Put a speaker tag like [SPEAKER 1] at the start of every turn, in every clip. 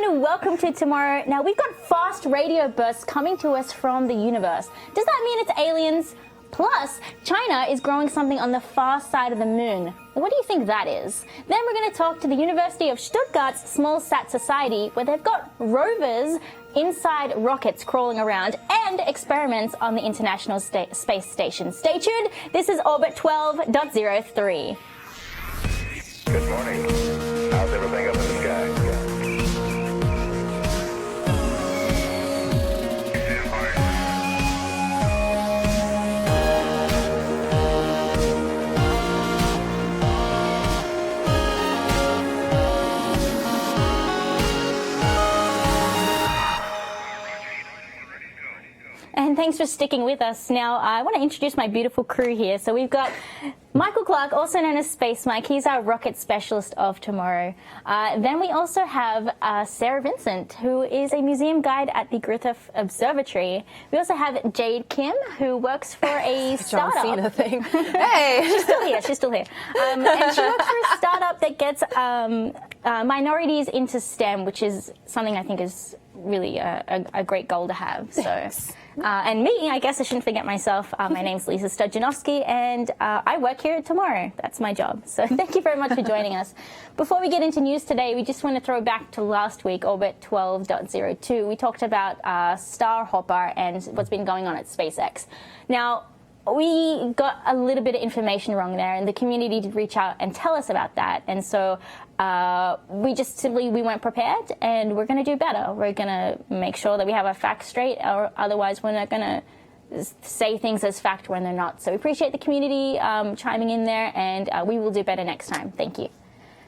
[SPEAKER 1] and welcome to Tomorrow. Now, we've got fast radio bursts coming to us from the universe. Does that mean it's aliens? Plus, China is growing something on the far side of the moon. What do you think that is? Then we're going to talk to the University of Stuttgart's Small Sat Society, where they've got rovers inside rockets crawling around and experiments on the International Space Station. Stay tuned. This is Orbit 12.03.
[SPEAKER 2] Good morning. How's everything up in the sky?
[SPEAKER 1] And thanks for sticking with us. Now, I want to introduce my beautiful crew here. So we've got Michael Clark, also known as Space Mike. He's our rocket specialist of tomorrow. Then we also have Sarah Vincent, who is a museum guide at the Griffith Observatory. We also have Jade Kim, who works for a startup.
[SPEAKER 3] John Cena thing. Hey!
[SPEAKER 1] She's still here. She's still here. And she works for a startup that gets minorities into STEM, which is something I think is really a great goal to have. So. And me, I guess I shouldn't forget myself. My name's Lisa Studjanowski, and I work here at Tomorrow. That's my job. So thank you very much for joining us. Before we get into news today, we just want to throw back to last week, Orbit 12.02. We talked about Starhopper and what's been going on at SpaceX. Now, we got a little bit of information wrong there, and the community did reach out and tell us about that. And so we just simply weren't prepared, and we're going to do better. We're going to make sure that we have our facts straight, or otherwise we're not going to say things as fact when they're not. So we appreciate the community chiming in there, and we will do better next time. Thank you.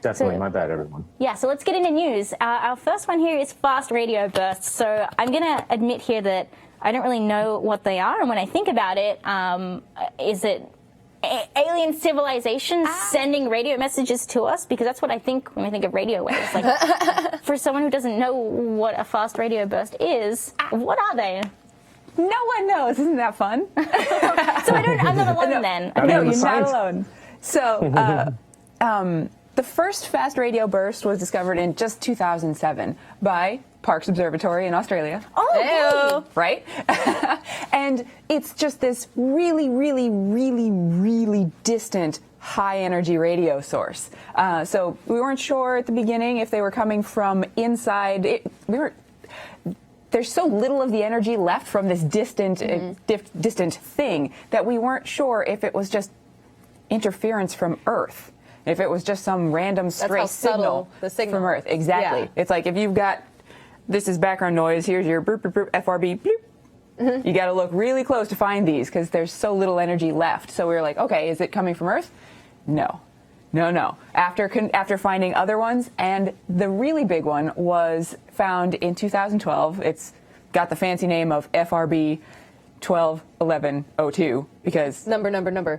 [SPEAKER 4] Definitely, my bad, everyone.
[SPEAKER 1] Yeah, so let's get into news. Our first one here is fast radio bursts. So I'm going to admit here that I don't really know what they are, and when I think about it, is it alien civilizations sending radio messages to us? Because that's what I think when I think of radio waves. Like, for someone who doesn't know what a fast radio burst is, what are they?
[SPEAKER 3] No one knows. Isn't that fun?
[SPEAKER 1] So I'm not alone then.
[SPEAKER 3] No, you're not alone. So the first fast radio burst was discovered in just 2007 by Parkes Observatory in Australia.
[SPEAKER 1] Oh,
[SPEAKER 3] right? And it's just this really, really, really, really distant high-energy radio source. So we weren't sure at the beginning if they were coming from inside. There's so little of the energy left from this distant thing that we weren't sure if it was just interference from Earth. If it was just some random stray signal from Earth. Exactly. Yeah. It's like if you've got, this is background noise, here's your burp, burp, burp, FRB, bloop. You got to look really close to find these because there's so little energy left. So we were like, okay, is it coming from Earth? No. No. After finding other ones, and the really big one was found in 2012. It's got the fancy name of FRB 121102 because
[SPEAKER 5] number.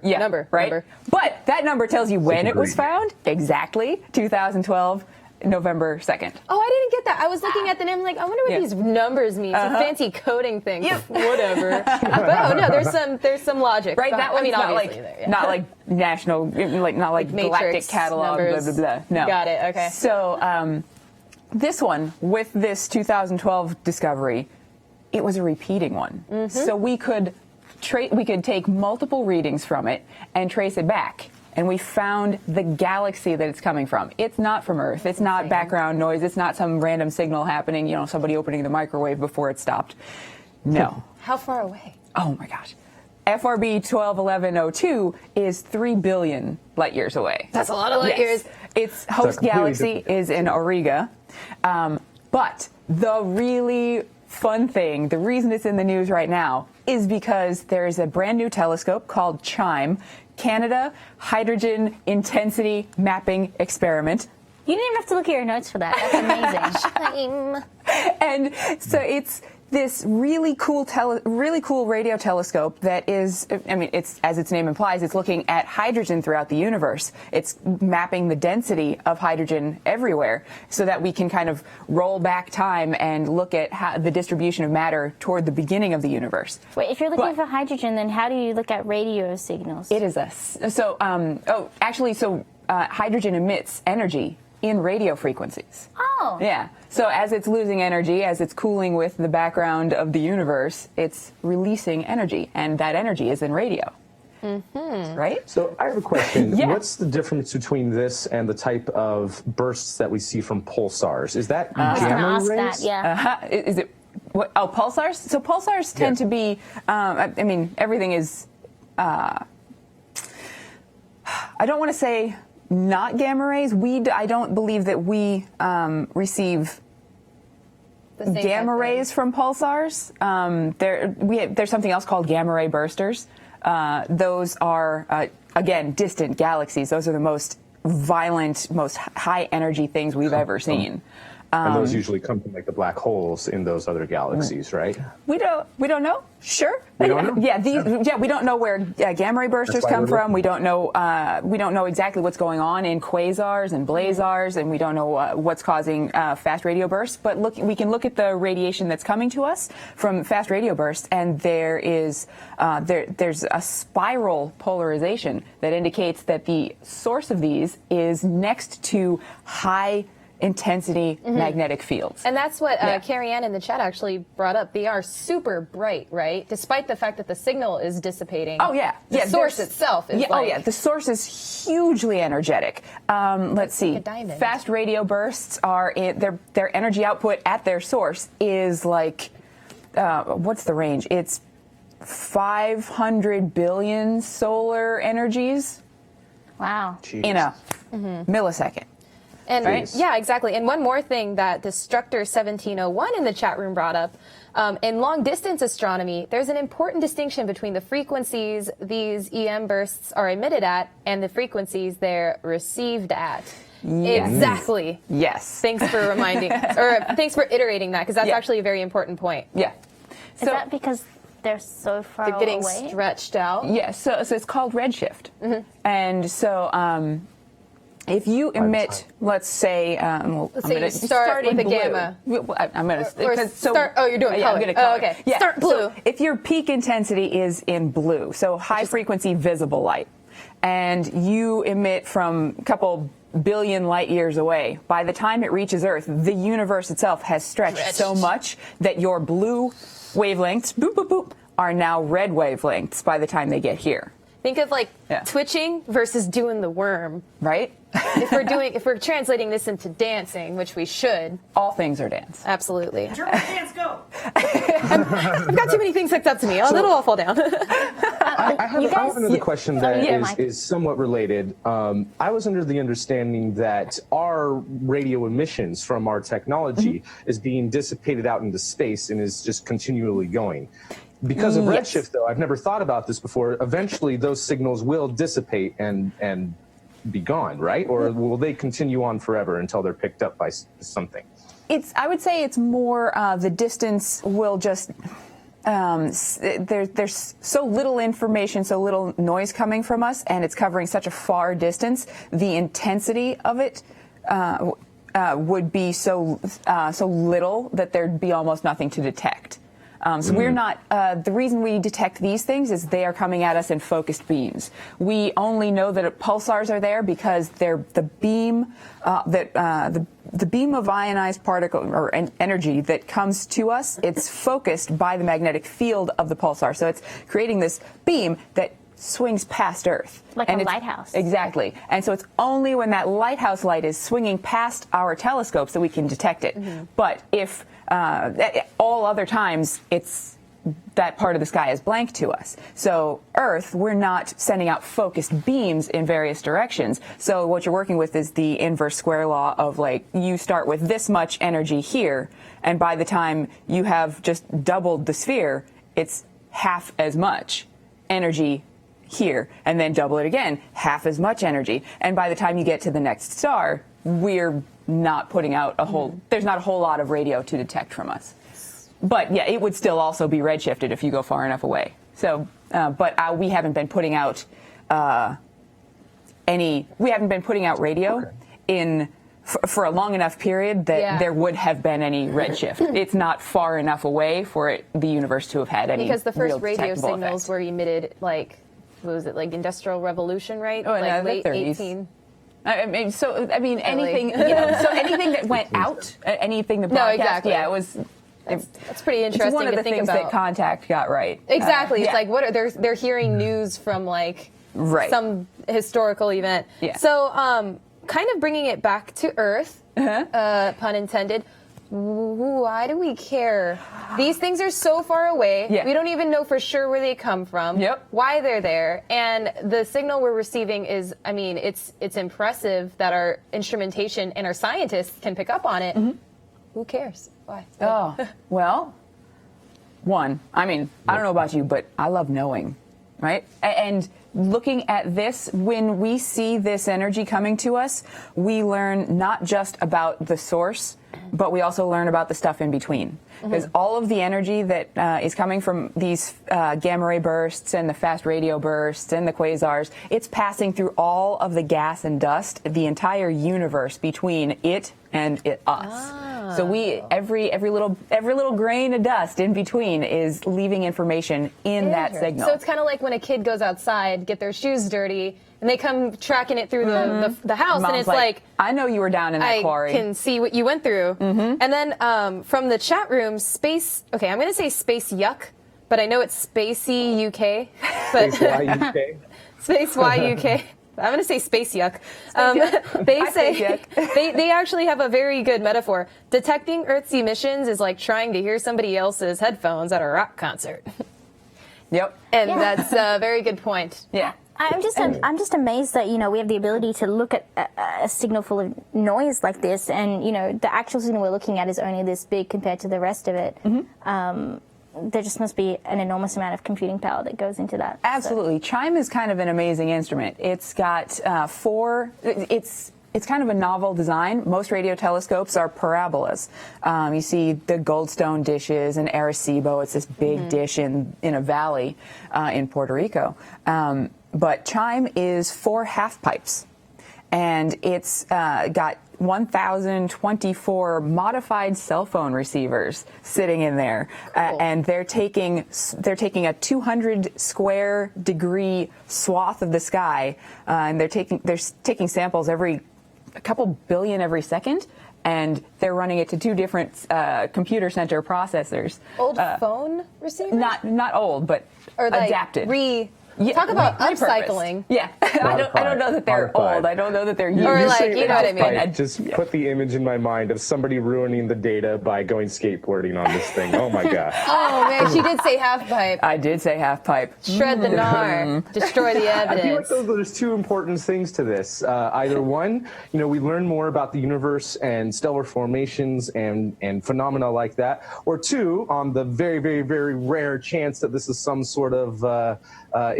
[SPEAKER 3] Yeah,
[SPEAKER 5] number.
[SPEAKER 3] But that number tells you when it was found. Exactly, 2012, November 2nd.
[SPEAKER 5] Oh, I didn't get that. I was looking at the name, like, I wonder what these numbers mean. Some fancy coding thing. Whatever. But no, there's some logic.
[SPEAKER 3] Right, that one's not like national, not like galactic catalog, numbers. Blah blah blah. No.
[SPEAKER 5] Got it. Okay.
[SPEAKER 3] So this one with this 2012 discovery, it was a repeating one. So we could take multiple readings from it and trace it back. And we found the galaxy that it's coming from. It's not from Earth. It's not background noise. It's not some random signal happening, somebody opening the microwave before it stopped. No.
[SPEAKER 5] How far away?
[SPEAKER 3] Oh my gosh. FRB 121102 is 3 billion light years away.
[SPEAKER 5] That's a lot of light years.
[SPEAKER 3] Its host galaxy is in Auriga. But the really fun thing, the reason it's in the news right now, is because there's a brand new telescope called CHIME, Canada Hydrogen Intensity Mapping Experiment.
[SPEAKER 1] You didn't even have to look at your notes for that. That's amazing.
[SPEAKER 3] And so it's this really cool radio telescope that is, it's, as its name implies, it's looking at hydrogen throughout the universe. It's mapping the density of hydrogen everywhere so that we can kind of roll back time and look at the distribution of matter toward the beginning of the universe.
[SPEAKER 1] Wait, if you're looking for hydrogen, then how do you look at radio signals?
[SPEAKER 3] It is hydrogen emits energy in radio frequencies.
[SPEAKER 1] Oh. Oh.
[SPEAKER 3] Yeah. So as it's losing energy, as it's cooling with the background of the universe, it's releasing energy, and that energy is in radio. Right?
[SPEAKER 4] So I have a question.
[SPEAKER 3] Yeah.
[SPEAKER 4] What's the difference between this and the type of bursts that we see from pulsars? Is that
[SPEAKER 1] I was going to
[SPEAKER 4] gamma
[SPEAKER 1] ask
[SPEAKER 4] rays?
[SPEAKER 1] that, yeah.
[SPEAKER 3] Is it? What, oh, pulsars. So pulsars tend to be. I mean, everything is. I don't want to say not gamma rays. I don't believe that we receive
[SPEAKER 5] The same
[SPEAKER 3] gamma
[SPEAKER 5] type
[SPEAKER 3] rays from pulsars. There's something else called gamma ray bursters. Those are, again, distant galaxies. Those are the most violent, most high energy things we've ever seen.
[SPEAKER 4] And those usually come from like the black holes in those other galaxies, right?
[SPEAKER 3] We don't know. Sure.
[SPEAKER 4] We don't know?
[SPEAKER 3] Yeah, we don't know where gamma ray bursters
[SPEAKER 4] why
[SPEAKER 3] come
[SPEAKER 4] we're
[SPEAKER 3] from.
[SPEAKER 4] looking.
[SPEAKER 3] We don't know exactly what's going on in quasars and blazars, and we don't know what's causing fast radio bursts. But we can look at the radiation that's coming to us from fast radio bursts, and there's a spiral polarization that indicates that the source of these is next to high intensity magnetic fields.
[SPEAKER 5] And that's what Carrie Ann in the chat actually brought up. They are super bright, right? Despite the fact that the signal is dissipating.
[SPEAKER 3] Oh, yeah.
[SPEAKER 5] The source itself is
[SPEAKER 3] the source is hugely energetic. Let's see.
[SPEAKER 5] like a diamond.
[SPEAKER 3] Fast radio bursts are their energy output at their source is like what's the range? It's 500 billion solar energies
[SPEAKER 1] Wow.
[SPEAKER 3] in a millisecond.
[SPEAKER 5] And
[SPEAKER 3] Right.
[SPEAKER 5] yeah, exactly. And one more thing that Destructor 1701 in the chat room brought up, in long distance astronomy, there's an important distinction between the frequencies these EM bursts are emitted at and the frequencies they're received at.
[SPEAKER 3] Yes.
[SPEAKER 5] Exactly.
[SPEAKER 3] Yes.
[SPEAKER 5] Thanks for reminding, or thanks for iterating that, because that's
[SPEAKER 3] Yeah.
[SPEAKER 5] actually a very important point.
[SPEAKER 3] Yeah.
[SPEAKER 1] Is that because they're so far
[SPEAKER 5] They're getting
[SPEAKER 1] away?
[SPEAKER 5] stretched out.
[SPEAKER 3] Yeah, so it's called redshift. And so if you emit, let's say, I'm
[SPEAKER 5] say
[SPEAKER 3] going
[SPEAKER 5] you
[SPEAKER 3] to
[SPEAKER 5] start with
[SPEAKER 3] in
[SPEAKER 5] a
[SPEAKER 3] blue.
[SPEAKER 5] gamma.
[SPEAKER 3] I'm going
[SPEAKER 5] Or
[SPEAKER 3] to
[SPEAKER 5] start- oh, you're doing
[SPEAKER 3] yeah, I'm
[SPEAKER 5] color.
[SPEAKER 3] gonna
[SPEAKER 5] Oh,
[SPEAKER 3] color.
[SPEAKER 5] okay.
[SPEAKER 3] Yeah,
[SPEAKER 5] Start blue.
[SPEAKER 3] so if your peak intensity is in blue, so high frequency visible light, and you emit from a couple billion light years away, by the time it reaches Earth, the universe itself has stretched so much that your blue wavelengths, boop, boop, boop, are now red wavelengths by the time they get here.
[SPEAKER 5] Think of like
[SPEAKER 3] Yeah.
[SPEAKER 5] twitching versus doing the worm.
[SPEAKER 3] Right?
[SPEAKER 5] If we're translating this into dancing, which we should,
[SPEAKER 3] All things are dance.
[SPEAKER 5] absolutely.
[SPEAKER 6] Dance, go!
[SPEAKER 5] I've got too many things hooked up to me. It'll all fall down.
[SPEAKER 4] I have another question that
[SPEAKER 1] yeah, Mike.
[SPEAKER 4] is somewhat related. I was under the understanding that our radio emissions from our technology is being dissipated out into space and is just continually going. Because of
[SPEAKER 3] Yes.
[SPEAKER 4] redshift, though, I've never thought about this before. Eventually, those signals will dissipate and be gone, right? Or will they continue on forever until they're picked up by something?
[SPEAKER 3] I would say it's more the distance will just. There's so little information, so little noise coming from us, and it's covering such a far distance. The intensity of it would be so little that there'd be almost nothing to detect. So we're not. The reason we detect these things is they are coming at us in focused beams. We only know that pulsars are there because they're the beam the beam of ionized particle or energy that comes to us. It's focused by the magnetic field of the pulsar, so it's creating this beam that swings past Earth.
[SPEAKER 1] Like a lighthouse.
[SPEAKER 3] Exactly. And so it's only when that lighthouse light is swinging past our telescopes that we can detect it. But if all other times, that part of the sky is blank to us. So Earth, we're not sending out focused beams in various directions. So what you're working with is the inverse square law of like, you start with this much energy here, and by the time you have just doubled the sphere, it's half as much energy here, and then double it again, half as much energy. And by the time you get to the next star, we're not putting out there's not a whole lot of radio to detect from us. But yeah, it would still also be redshifted if you go far enough away. So, but we haven't been putting out radio for a long enough period that there would have been any redshift. It's not far enough away for the universe to have had any.
[SPEAKER 5] Because the first
[SPEAKER 3] real
[SPEAKER 5] radio
[SPEAKER 3] detectable
[SPEAKER 5] signals
[SPEAKER 3] effects.
[SPEAKER 5] were emitted like, what was it, like Industrial Revolution, right?
[SPEAKER 3] Oh,
[SPEAKER 5] like
[SPEAKER 3] in the
[SPEAKER 5] late
[SPEAKER 3] 30s.
[SPEAKER 5] 18.
[SPEAKER 3] I mean, anything, so anything that went out, anything that broadcast,
[SPEAKER 5] exactly.
[SPEAKER 3] yeah, it was.
[SPEAKER 5] That's pretty interesting.
[SPEAKER 3] It's one of the
[SPEAKER 5] to think
[SPEAKER 3] things
[SPEAKER 5] about.
[SPEAKER 3] that Contact got right.
[SPEAKER 5] Exactly. It's
[SPEAKER 3] yeah.
[SPEAKER 5] like they're hearing news from like
[SPEAKER 3] Right.
[SPEAKER 5] some historical event.
[SPEAKER 3] Yeah.
[SPEAKER 5] So kind of bringing it back to Earth, pun intended. Why do we care? These things are so far away.
[SPEAKER 3] Yeah.
[SPEAKER 5] We don't even know for sure where they come from.
[SPEAKER 3] Yep.
[SPEAKER 5] Why they're there, and the signal we're receiving is, I mean, it's impressive that our instrumentation and our scientists can pick up on it. Who cares? Why?
[SPEAKER 3] Oh, well, one, I mean, I don't know about you, but I love knowing, right? And looking at this, when we see this energy coming to us, we learn not just about the source, but we also learn about the stuff in between. Because all of the energy that is coming from these gamma ray bursts and the fast radio bursts and the quasars, it's passing through all of the gas and dust, the entire universe between it and us. So we every little grain of dust in between is leaving information in that signal.
[SPEAKER 5] So it's kind of like when a kid goes outside, get their shoes dirty, and they come tracking it through the house,
[SPEAKER 3] Mom's
[SPEAKER 5] and it's like,
[SPEAKER 3] I know you were down in that quarry.
[SPEAKER 5] I can see what you went through. And then from the chat room, Space, okay, I'm going to say Space Yuck, but I know it's Spacey UK. But Space YUK. I'm going to say Space Yuck. They say they actually have a very good metaphor. Detecting Earth's emissions is like trying to hear somebody else's headphones at a rock concert.
[SPEAKER 3] Yep.
[SPEAKER 5] And that's a very good point.
[SPEAKER 3] Yeah.
[SPEAKER 1] I'm just amazed that we have the ability to look at a signal full of noise like this, and the actual signal we're looking at is only this big compared to the rest of it. There just must be an enormous amount of computing power that goes into that.
[SPEAKER 3] Absolutely. Chime is kind of an amazing instrument. It's got it's kind of a novel design. Most radio telescopes are parabolas. You see the Goldstone dishes and Arecibo. It's this big dish in a valley in Puerto Rico. But Chime is 4 half pipes, and it's got 1,024 modified cell phone receivers sitting in there, and they're taking a 200 square degree swath of the sky, and they're taking samples a couple billion every second, and they're running it to 2 different computer center processors.
[SPEAKER 5] Old phone receivers?
[SPEAKER 3] Not old, but
[SPEAKER 5] or like
[SPEAKER 3] adapted.
[SPEAKER 5] Talk about
[SPEAKER 3] repurposed.
[SPEAKER 5] upcycling.
[SPEAKER 3] Yeah, I don't know that they're old. I don't know that they're used.
[SPEAKER 5] Or like, you know what I mean.
[SPEAKER 4] Just put the image in my mind of somebody ruining the data by going skateboarding on this thing. Oh my god.
[SPEAKER 5] Oh man, she did say half pipe.
[SPEAKER 3] I did say half pipe.
[SPEAKER 5] Shred the gnar. Destroy the
[SPEAKER 4] I feel
[SPEAKER 5] evidence.
[SPEAKER 4] like there's 2 important things to this. Either one, we learn more about the universe and stellar formations and phenomena like that, or 2, on the very, very, very rare chance that this is some sort of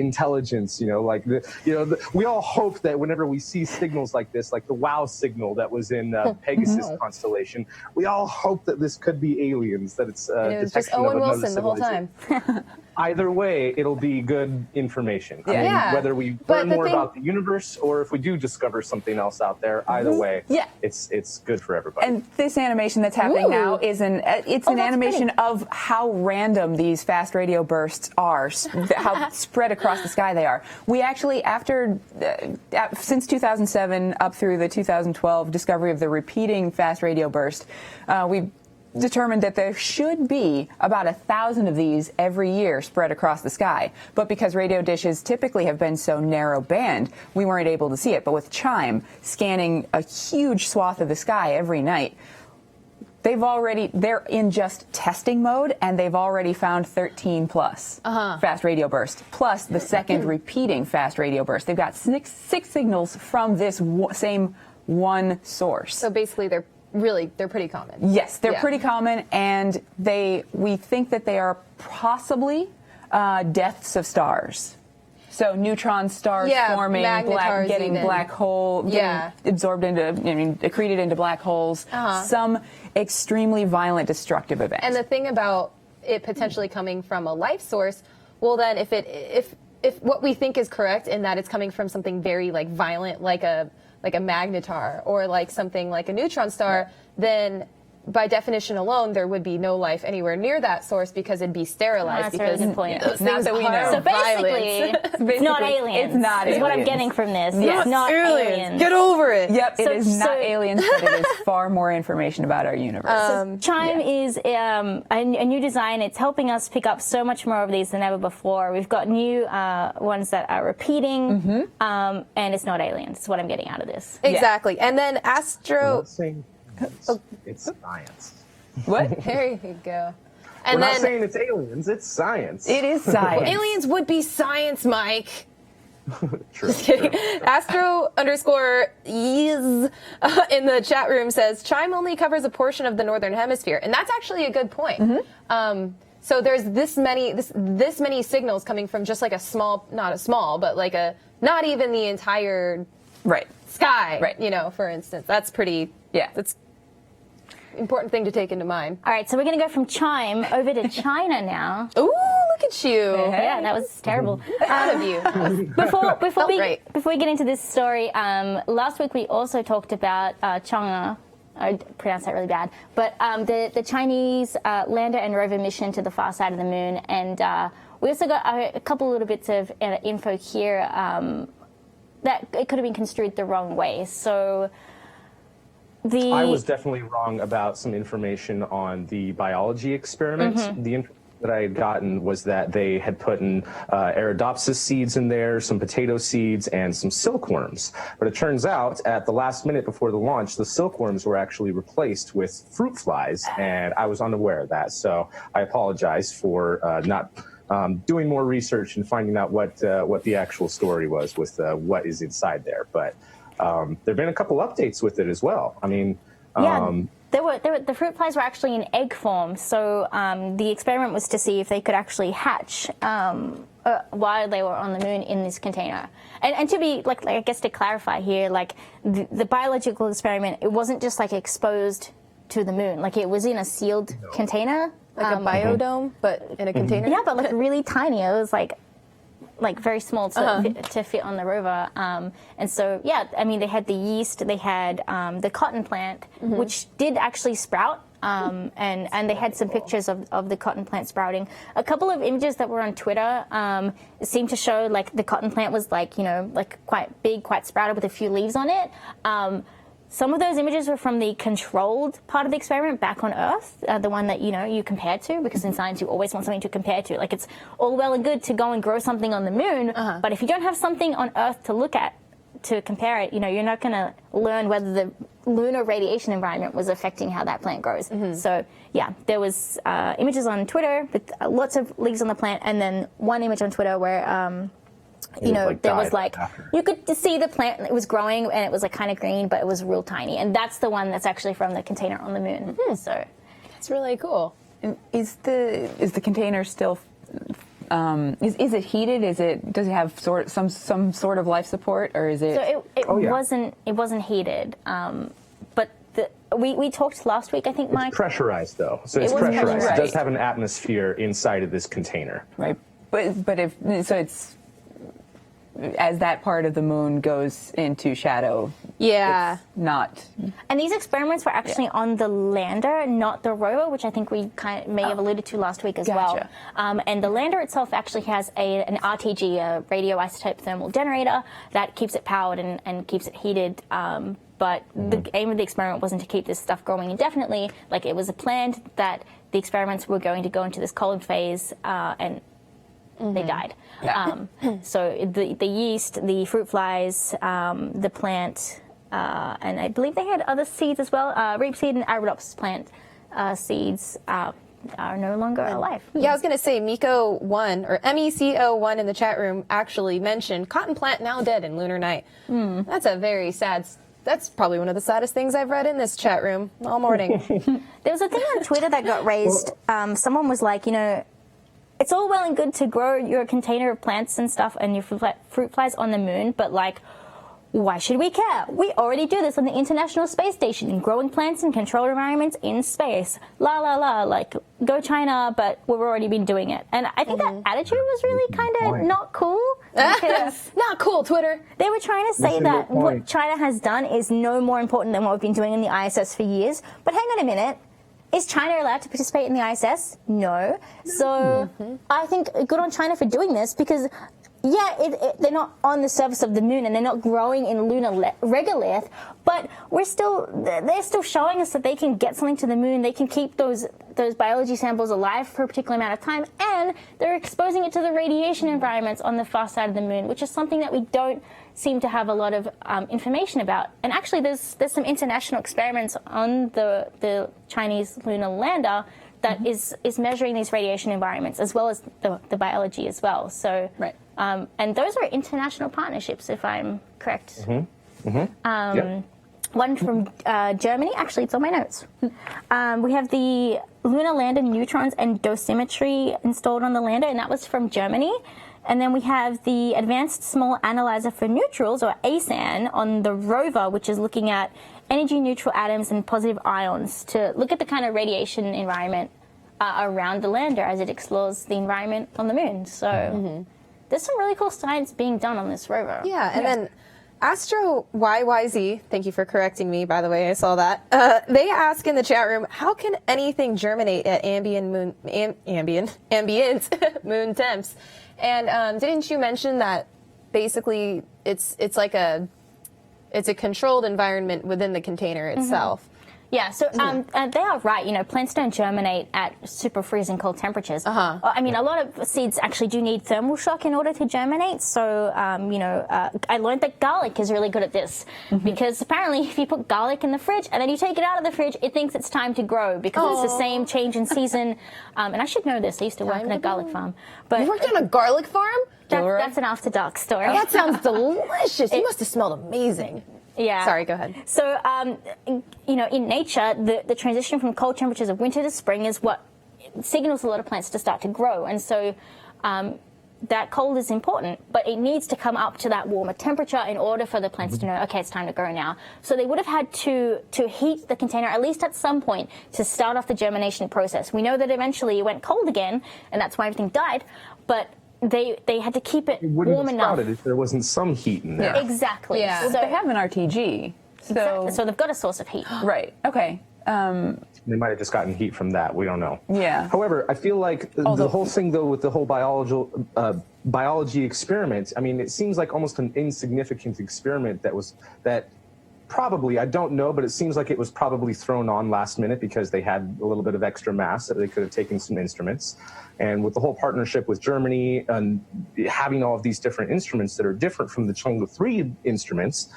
[SPEAKER 4] intelligence, we all hope that whenever we see signals like this, like the WOW signal that was in Pegasus constellation, we all hope that this could be aliens, that it's
[SPEAKER 5] it was
[SPEAKER 4] detection
[SPEAKER 5] just Owen
[SPEAKER 4] of another
[SPEAKER 5] Wilson the whole time.
[SPEAKER 4] Either way, it'll be good information. I mean,
[SPEAKER 5] Yeah.
[SPEAKER 4] whether we
[SPEAKER 5] But
[SPEAKER 4] learn
[SPEAKER 5] the
[SPEAKER 4] more
[SPEAKER 5] thing-
[SPEAKER 4] about the universe or if we do discover something else out there, either way,
[SPEAKER 3] Yeah.
[SPEAKER 4] it's good for everybody.
[SPEAKER 3] And this animation that's happening
[SPEAKER 5] Ooh.
[SPEAKER 3] now is an animation of how random these fast radio bursts are, how spread across the sky they are. We actually, since 2007 up through the 2012 discovery of the repeating fast radio burst, we've determined that there should be about 1,000 of these every year spread across the sky. But because radio dishes typically have been so narrow band, we weren't able to see it. But with Chime scanning a huge swath of the sky every night, they're in just testing mode, and they've already found 13 plus fast radio bursts, plus the second repeating fast radio burst. They've got six signals from this same one source.
[SPEAKER 5] So basically, they're pretty common.
[SPEAKER 3] Yes, they're pretty common, and we think that they are possibly deaths of stars. So neutron stars forming, getting black hole, getting absorbed into, accreted into black holes, some extremely violent, destructive event.
[SPEAKER 5] And the thing about it potentially coming from a life source, well then, if what we think is correct in that it's coming from something very violent, like a magnetar or like something like a neutron star, then by definition alone, there would be no life anywhere near that source because it'd be sterilized.
[SPEAKER 1] That's a really good point.
[SPEAKER 5] Those
[SPEAKER 3] Not
[SPEAKER 5] things
[SPEAKER 3] that we
[SPEAKER 5] are
[SPEAKER 3] know.
[SPEAKER 1] So
[SPEAKER 5] violence.
[SPEAKER 1] basically, it's not aliens.
[SPEAKER 3] It's not
[SPEAKER 1] is what I'm
[SPEAKER 3] aliens.
[SPEAKER 1] getting from this.
[SPEAKER 3] Yes.
[SPEAKER 1] It's not aliens.
[SPEAKER 5] Get over it.
[SPEAKER 3] Yep, it
[SPEAKER 1] So-
[SPEAKER 3] is not
[SPEAKER 1] so-
[SPEAKER 3] aliens, but it is far more information about our universe.
[SPEAKER 1] Chime is a new design. It's helping us pick up so much more of these than ever before. We've got new ones that are repeating, and it's not aliens. That's what I'm getting out of this.
[SPEAKER 5] Exactly. And then
[SPEAKER 4] I'm
[SPEAKER 5] Astro.
[SPEAKER 4] not saying it's science.
[SPEAKER 3] What?
[SPEAKER 5] There you go.
[SPEAKER 4] We're
[SPEAKER 5] And
[SPEAKER 4] not
[SPEAKER 5] then
[SPEAKER 4] saying it's aliens, it's science.
[SPEAKER 3] It is science.
[SPEAKER 5] aliens would be science, Mike.
[SPEAKER 4] True.
[SPEAKER 5] Kidding. Astro_is in the chat room says Chime only covers a portion of the northern hemisphere, and that's actually a good point. So there's this many signals coming from just like a small, not a small, but like a not even the entire
[SPEAKER 3] Right.
[SPEAKER 5] sky.
[SPEAKER 3] Right.
[SPEAKER 5] You know, for instance, that's pretty.
[SPEAKER 3] Yeah.
[SPEAKER 5] That's important thing to take into mind.
[SPEAKER 1] All right, so we're going to go from Chime over to China now.
[SPEAKER 5] Ooh, look at you.
[SPEAKER 1] Yeah, that was terrible.
[SPEAKER 5] Proud of you.
[SPEAKER 1] Before we
[SPEAKER 5] great.
[SPEAKER 1] get into this story, last week we also talked about Chang'e. I pronounced that really bad, but the Chinese lander and rover mission to the far side of the moon, and we also got a couple little bits of info here that it could have been construed the wrong way. So
[SPEAKER 4] I was definitely wrong about some information on the biology experiment. The information that I had gotten was that they had put in Arabidopsis seeds in there, some potato seeds, and some silkworms. But it turns out, at the last minute before the launch, the silkworms were actually replaced with fruit flies, and I was unaware of that. So I apologize for not doing more research and finding out what the actual story was with what is inside there. But there have been a couple updates with it as well. I mean,
[SPEAKER 1] the fruit flies were actually in egg form, so the experiment was to see if they could actually hatch while they were on the moon in this container. And to be like I guess to clarify here, like the biological experiment, it wasn't just like exposed to the moon, like it was in a sealed container,
[SPEAKER 5] Like a biodome, but in a container.
[SPEAKER 1] yeah, but like really tiny. It was like very small to fit on the rover. And so, yeah, I mean, they had the yeast, they had the cotton plant, which did actually sprout. And they had some pictures of the cotton plant sprouting. A couple of images that were on Twitter seemed to show like the cotton plant was like, like quite big, quite sprouted with a few leaves on it. Some of those images were from the controlled part of the experiment back on Earth, the one that, you compare to, because in science you always want something to compare to. Like, it's all well and good to go and grow something on the moon, but if you don't have something on Earth to look at, to compare it, you're not going to learn whether the lunar radiation environment was affecting how that plant grows. So, yeah, there was images on Twitter with lots of leaves on the plant, and then one image on Twitter where... there was like, you could see the plant, it was growing and it was like kind of green, but it was real tiny. And that's the one that's actually from the container on the moon. So
[SPEAKER 5] It's really cool.
[SPEAKER 3] And is the container still? Is it heated? Does it have some sort of life support, or is it?
[SPEAKER 1] So it wasn't heated. But we talked last week, I think, Mike.
[SPEAKER 4] It's pressurized, though. So it's
[SPEAKER 1] was
[SPEAKER 4] pressurized.
[SPEAKER 1] pressurized.
[SPEAKER 4] It does have an atmosphere inside of this container.
[SPEAKER 3] Right, but it's as that part of the moon goes into shadow.
[SPEAKER 5] Yeah.
[SPEAKER 3] It's not.
[SPEAKER 1] And these experiments were actually on the lander, not the rover, which I think we may have alluded to last week as
[SPEAKER 3] Gotcha.
[SPEAKER 1] well. And the lander itself actually has an RTG, a radioisotope thermal generator, that keeps it powered and keeps it heated. But the aim of the experiment wasn't to keep this stuff growing indefinitely. Like, it was planned that the experiments were going to go into this cold phase and they died. So the yeast, the fruit flies, the plant, and I believe they had other seeds as well. Rapeseed and Arabidopsis plant seeds are no longer alive.
[SPEAKER 5] Yeah, I was going to say Miko1 or MECO1 in the chat room actually mentioned cotton plant now dead in lunar night. That's a very sad. That's probably one of the saddest things I've read in this chat room all morning.
[SPEAKER 1] There was a thing on Twitter that got raised. Someone was like, it's all well and good to grow your container of plants and stuff and your fruit flies on the moon, but like, why should we care? We already do this on the International Space Station, growing plants in controlled environments in space. La la la, like, go China, but we've already been doing it. And I think that attitude was really kind of not cool. Because
[SPEAKER 5] Not cool, Twitter.
[SPEAKER 1] they were trying to say that what China has done is no more important than what we've been doing in the ISS for years. But hang on a minute. Is China allowed to participate in the ISS? No. So I think good on China for doing this because, yeah, they're not on the surface of the moon and they're not growing in lunar regolith, but they're still showing us that they can get something to the moon. They can keep those biology samples alive for a particular amount of time, and they're exposing it to the radiation environments on the far side of the moon, which is something that we don't seem to have a lot of information about. And actually, there's some international experiments on the Chinese lunar lander that is measuring these radiation environments as well as the biology as well. So,
[SPEAKER 3] right.
[SPEAKER 1] And those are international partnerships, if I'm correct.
[SPEAKER 4] Yep.
[SPEAKER 1] One from Germany. Actually, it's on my notes. We have the lunar lander neutrons and dosimetry installed on the lander, and that was from Germany. And then we have the Advanced Small Analyzer for Neutrals, or ASAN, on the rover, which is looking at energy neutral atoms and positive ions to look at the kind of radiation environment around the lander as it explores the environment on the moon. So there's some really cool science being done on this rover.
[SPEAKER 5] Yeah, and then Astro YYZ, thank you for correcting me, by the way, I saw that. They ask in the chat room, how can anything germinate at ambient moon temps? And didn't you mention that basically it's like it's a controlled environment within the container itself?
[SPEAKER 1] Yeah, so they are right. You know, plants don't germinate at super freezing cold temperatures. I mean, a lot of seeds actually do need thermal shock in order to germinate. So, I learned that garlic is really good at this because apparently if you put garlic in the fridge and then you take it out of the fridge, it thinks it's time to grow because it's the same change in season. And I should know this. I used to work in a garlic farm. But
[SPEAKER 5] You worked on a garlic farm?
[SPEAKER 1] that's an after dark story.
[SPEAKER 5] That sounds delicious. You must have smelled amazing.
[SPEAKER 1] Yeah.
[SPEAKER 5] Sorry, go ahead.
[SPEAKER 1] So, in nature, the transition from cold temperatures of winter to spring is what signals a lot of plants to start to grow. And so that cold is important, but it needs to come up to that warmer temperature in order for the plants to know, okay, it's time to grow now. So they would have had to heat the container, at least at some point, to start off the germination process. We know that eventually it went cold again, and that's why everything died, but they had to keep it warm enough.
[SPEAKER 4] If there wasn't some heat in there.
[SPEAKER 1] Exactly.
[SPEAKER 5] Yeah.
[SPEAKER 1] So,
[SPEAKER 3] Well, they have an RTG.
[SPEAKER 1] so they've got a source of heat.
[SPEAKER 3] Right. Okay.
[SPEAKER 4] They might have just gotten heat from that. We don't know.
[SPEAKER 3] Yeah.
[SPEAKER 4] However, I feel like the whole thing, though, with the whole biology experiment, I mean, it seems like almost an insignificant experiment that probably, I don't know, but it seems like it was probably thrown on last minute because they had a little bit of extra mass that they could have taken some instruments. And with the whole partnership with Germany and having all of these different instruments that are different from the Chang'e 3 instruments,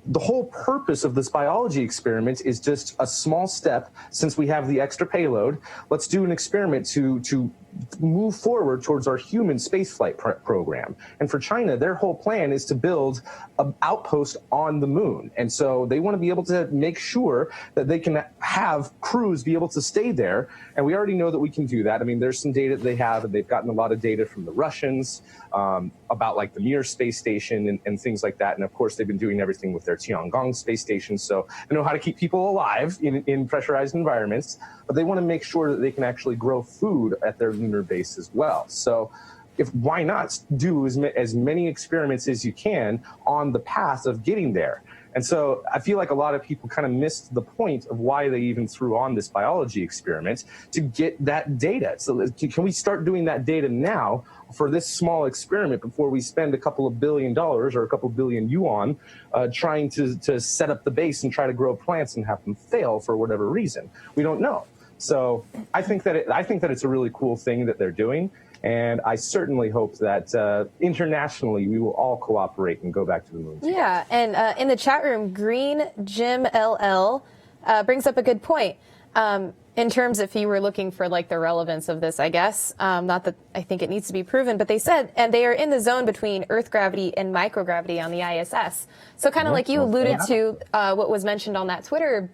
[SPEAKER 4] the whole purpose of this biology experiment is just a small step. Since we have the extra payload, let's do an experiment to move forward towards our human spaceflight program. And for China, their whole plan is to build an outpost on the moon. And so they want to be able to make sure that they can have crews be able to stay there. And we already know that we can do that. I mean, there's some data that they have, and they've gotten a lot of data from the Russians about like the Mir space station and things like that. And of course, they've been doing everything with their Tiangong space station. So they know how to keep people alive in pressurized environments, but they want to make sure that they can actually grow food at their lunar base as well. So why not do as many experiments as you can on the path of getting there? And so I feel like a lot of people kind of missed the point of why they even threw on this biology experiment, to get that data. So can we start doing that data now for this small experiment before we spend a couple of $1 billion or a couple of billion yuan trying to set up the base and try to grow plants and have them fail for whatever reason? We don't know. So I think that it's a really cool thing that they're doing. And I certainly hope that internationally we will all cooperate and go back to the moon.
[SPEAKER 5] Yeah, and in the chat room, Green Jim LL brings up a good point. In terms if you were looking for like the relevance of this, I guess, not that I think it needs to be proven, but they said, and they are in the zone between Earth gravity and microgravity on the ISS. So kind of like you alluded to what was mentioned on that Twitter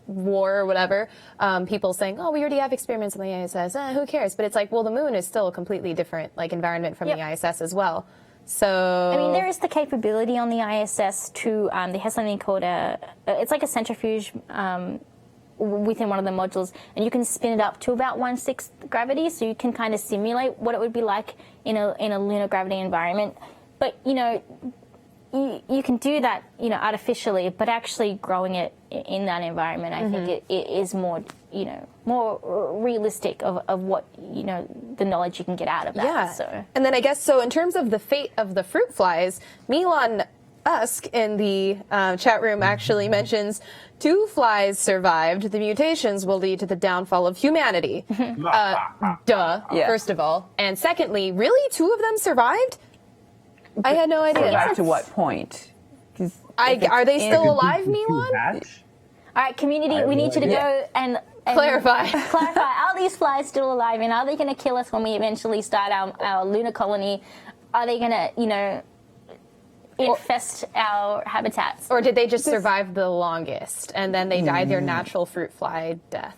[SPEAKER 5] war or whatever, people saying, oh, we already have experiments on the ISS, who cares? But it's like, well, the moon is still a completely different like environment from the ISS as well. So
[SPEAKER 1] I mean, there is the capability on the ISS to they have something called it's like a centrifuge within one of the modules, and you can spin it up to about 1/6 gravity, so you can kind of simulate what it would be like in a lunar gravity environment. But you know, you can do that, artificially, but actually growing it in that environment, I think it is more, more realistic of what, the knowledge you can get out of that.
[SPEAKER 5] Yeah.
[SPEAKER 1] So.
[SPEAKER 5] And then I guess, so in terms of the fate of the fruit flies, Milan Usk in the chat room actually mentions 2 flies survived. The mutations will lead to the downfall of humanity. First of all. And secondly, really 2 of them survived? I had no idea.
[SPEAKER 3] Back to what point?
[SPEAKER 5] Are they still alive, Milan?
[SPEAKER 1] All right, community, we need you to go and
[SPEAKER 5] clarify.
[SPEAKER 1] Are these flies still alive, and are they going to kill us when we eventually start our lunar colony? Are they going to, infest our habitats?
[SPEAKER 5] Or did they just survive the longest and then they died their natural fruit fly death?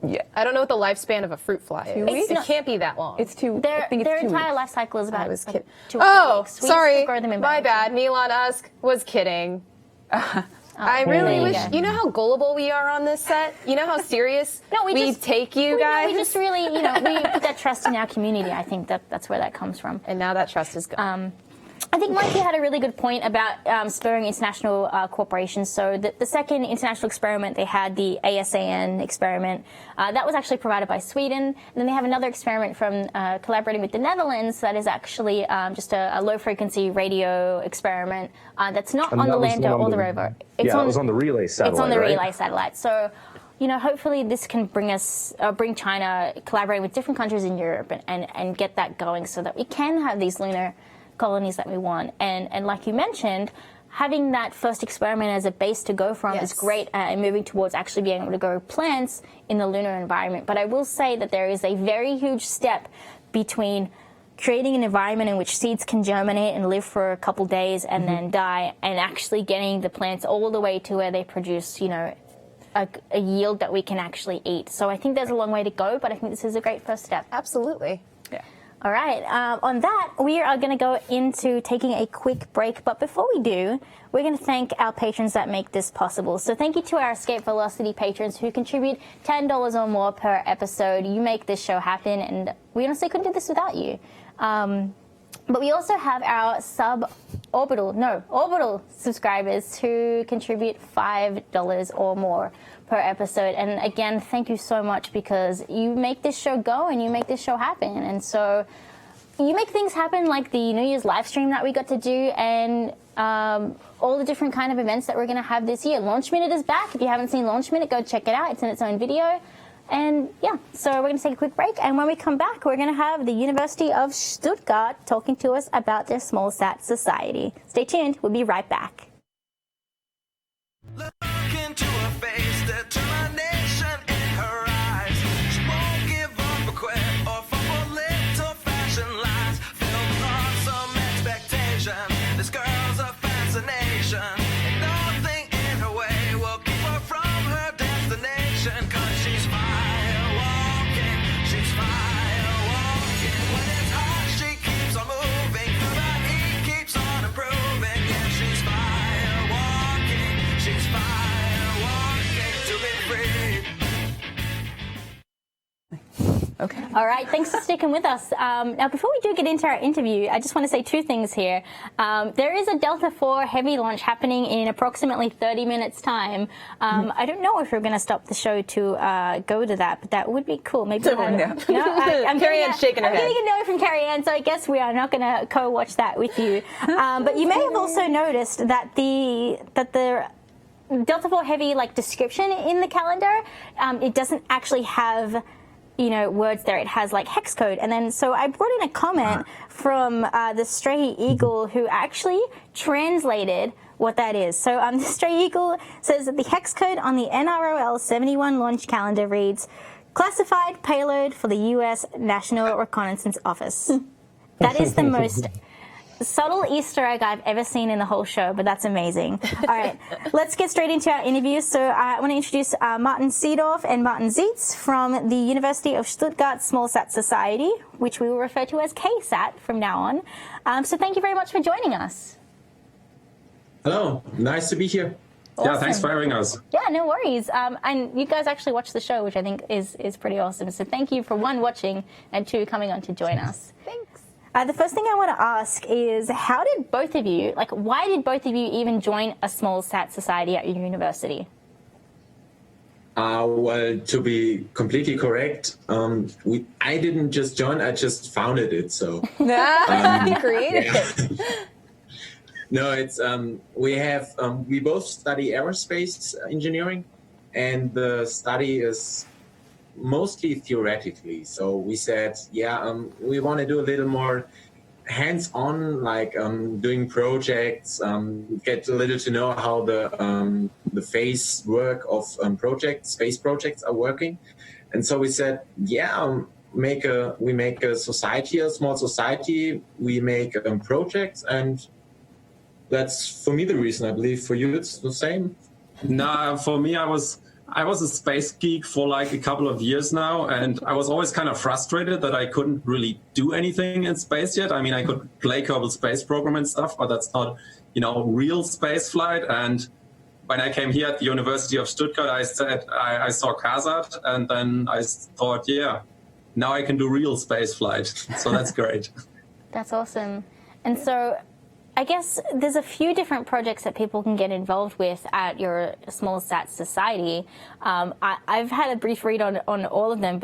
[SPEAKER 3] Yeah.
[SPEAKER 5] I don't know what the lifespan of a fruit fly is. It can't be that long.
[SPEAKER 3] It's too.
[SPEAKER 1] Their
[SPEAKER 3] I think it's
[SPEAKER 1] their
[SPEAKER 3] 2
[SPEAKER 1] entire
[SPEAKER 3] weeks.
[SPEAKER 1] life cycle is about 2 or 3
[SPEAKER 5] Oh,
[SPEAKER 1] weeks. We
[SPEAKER 5] sorry.
[SPEAKER 1] just grow them in
[SPEAKER 5] My
[SPEAKER 1] barrels.
[SPEAKER 5] bad. Milan Usk was kidding. I really
[SPEAKER 1] there you
[SPEAKER 5] wish.
[SPEAKER 1] go.
[SPEAKER 5] You know how gullible we are on this set? You know how serious we take you guys?
[SPEAKER 1] We just really, we put that trust in our community. I think that's where that comes from.
[SPEAKER 5] And now that trust is gone.
[SPEAKER 1] I think Mikey had a really good point about spurring international corporations. So the second international experiment, they had the ASAN experiment. That was actually provided by Sweden. And then they have another experiment from collaborating with the Netherlands that is actually just a low-frequency radio experiment that's not on the lander or the rover.
[SPEAKER 4] It was on the relay satellite.
[SPEAKER 1] It's on the
[SPEAKER 4] right?
[SPEAKER 1] relay satellite. So, hopefully this can bring China collaborating with different countries in Europe and get that going so that we can have these lunar colonies that we want. And like you mentioned, having that first experiment as a base to go from is great, and moving towards actually being able to grow plants in the lunar environment. But I will say that there is a very huge step between creating an environment in which seeds can germinate and live for a couple days and then die, and actually getting the plants all the way to where they produce, a yield that we can actually eat. So I think there's a long way to go, but I think this is a great first step.
[SPEAKER 5] Absolutely.
[SPEAKER 3] Yeah.
[SPEAKER 1] All right. On that, we are going to go into taking a quick break. But before we do, we're going to thank our patrons that make this possible. So thank you to our Escape Velocity patrons who contribute $10 or more per episode. You make this show happen, and we honestly couldn't do this without you. But we also have our orbital subscribers who contribute $5 or more per episode. And again, thank you so much, because you make this show go and you make this show happen. And so you make things happen like the New Year's live stream that we got to do, and all the different kind of events that we're going to have this year. Launch Minute is back. If you haven't seen Launch Minute, go check it out. It's in its own video. And yeah, so we're going to take a quick break, and when we come back, we're going to have the University of Stuttgart talking to us about their small-sat society. Stay tuned. We'll be right back.
[SPEAKER 6] Look into her face, determination in her eyes. She won't give up or quit or fall for little fashion lies. Filled with awesome expectation, this girl's a fascination. And nothing in her way will keep her from her destination. 'Cause she's fire walking, she's fire walking. When it's hot, she keeps on moving, through the heat keeps on improving. Yeah, she's fire walking, she's fire walking to be free.
[SPEAKER 3] Okay.
[SPEAKER 1] All right, thanks for sticking with us. Now, before we do get into our interview, I just want to say 2 things here. There is a Delta IV heavy launch happening in approximately 30 minutes' time. I don't know if we're going to stop the show to go to that, but that would be cool. Maybe we'll have, I'm
[SPEAKER 5] Carrie Ann's shaking her
[SPEAKER 1] I'm
[SPEAKER 5] head.
[SPEAKER 1] getting a no from Carrie Ann, so I guess we are not going to co-watch that with you. But you may have also noticed that the Delta IV heavy description in the calendar, it doesn't actually have words there. It has hex code. And then so I brought in a comment from the Stray Eagle, who actually translated what that is. So the Stray Eagle says that the hex code on the NROL 71 launch calendar reads, classified payload for the U.S. National Reconnaissance Office. That is the most subtle Easter egg I've ever seen in the whole show, but that's amazing. All right, let's get straight into our interview. So I want to introduce Martin Seedorf and Martin Zietz from the University of Stuttgart Small Sat Society, which we will refer to as KSat from now on. So thank you very much for joining us.
[SPEAKER 7] Hello, nice to be here.
[SPEAKER 1] Awesome.
[SPEAKER 7] Yeah, thanks for having us.
[SPEAKER 1] Yeah, no worries. And you guys actually watched the show, which I think is pretty awesome. So thank you for 1, watching, and 2, coming on to join us.
[SPEAKER 5] Thanks.
[SPEAKER 1] The first thing I want to ask is, how did both of you, why did both of you even join a small sat society at your university?
[SPEAKER 7] Well, to be completely correct, I didn't just join, I just founded it. So
[SPEAKER 5] Created it.
[SPEAKER 7] No, it's we both study aerospace engineering, and the study is mostly theoretically. So we said, we want to do a little more hands-on, like doing projects, get a little to know how the phase work of space projects are working. And so we said, we make a society, a small society, we make projects, and that's, for me, the reason. I believe for you it's the same.
[SPEAKER 8] No, for me, I was a space geek for like a couple of years now, and I was always kind of frustrated that I couldn't really do anything in space yet. I mean, I could play Kerbal Space Program and stuff, but that's not, real space flight. And when I came here at the University of Stuttgart, I saw KSat, and then I thought, now I can do real space flight. So that's great.
[SPEAKER 1] That's awesome. And so I guess there's a few different projects that people can get involved with at your small sat society. I've had a brief read on all of them,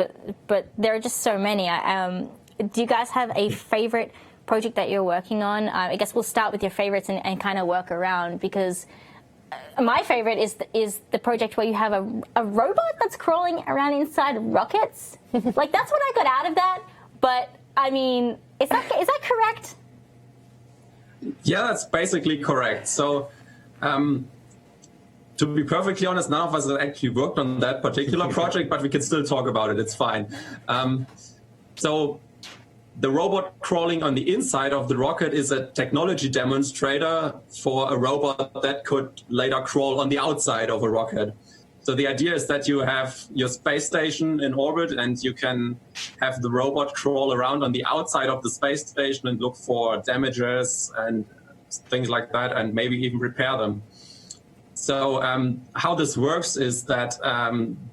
[SPEAKER 1] but there are just so many. Do you guys have a favorite project that you're working on? I guess we'll start with your favorites and kind of work around, because my favorite is the project where you have a robot that's crawling around inside rockets. That's what I got out of that. But I mean, is that correct?
[SPEAKER 8] Yeah, that's basically correct. So, to be perfectly honest, none of us have actually worked on that particular project, but we can still talk about it. It's fine. So the robot crawling on the inside of the rocket is a technology demonstrator for a robot that could later crawl on the outside of a rocket. So the idea is that you have your space station in orbit, and you can have the robot crawl around on the outside of the space station and look for damages and things like that, and maybe even repair them. So how this works is that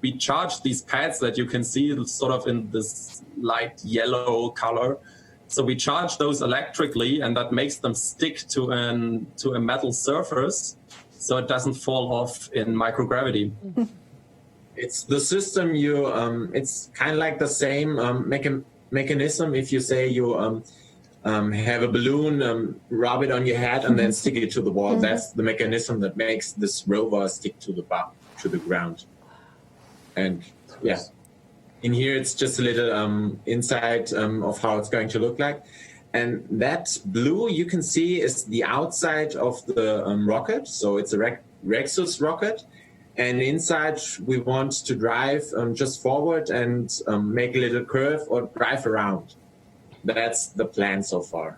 [SPEAKER 8] we charge these pads that you can see sort of in this light yellow color. So we charge those electrically, and that makes them stick to a metal surface, so it doesn't fall off in microgravity.
[SPEAKER 7] It's the system it's kind of like the same mechanism. If you say you have a balloon, rub it on your head, and then stick it to the wall. That's the mechanism that makes this rover stick to the ground. And in here it's just a little insight of how it's going to look like. And that blue you can see is the outside of the rocket. So it's a Rexus rocket. And inside we want to drive just forward and make a little curve or drive around. That's the plan so far.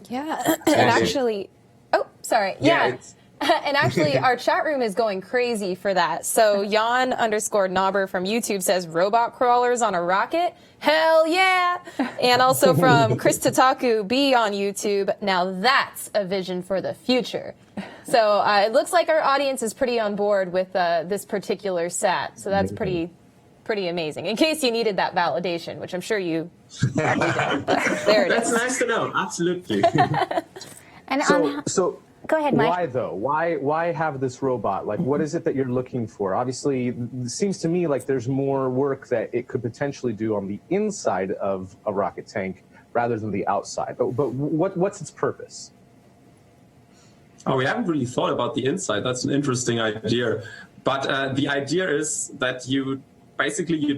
[SPEAKER 5] Yeah. And actually, and actually, our chat room is going crazy for that. So Jan_Nauber from YouTube says, robot crawlers on a rocket? Hell yeah! And also from Chris Tataku B on YouTube, now that's a vision for the future. So it looks like our audience is pretty on board with this particular sat. So that's pretty amazing. In case you needed that validation, which I'm sure you probably did. But there it is.
[SPEAKER 7] That's nice to know. Absolutely.
[SPEAKER 1] And
[SPEAKER 4] So
[SPEAKER 1] go ahead, Mike.
[SPEAKER 4] Why though? Why have this robot? Like, what is it that you're looking for? Obviously, it seems to me like there's more work that it could potentially do on the inside of a rocket tank rather than the outside. But what's its purpose?
[SPEAKER 8] Oh, we haven't really thought about the inside. That's an interesting idea. But the idea is that you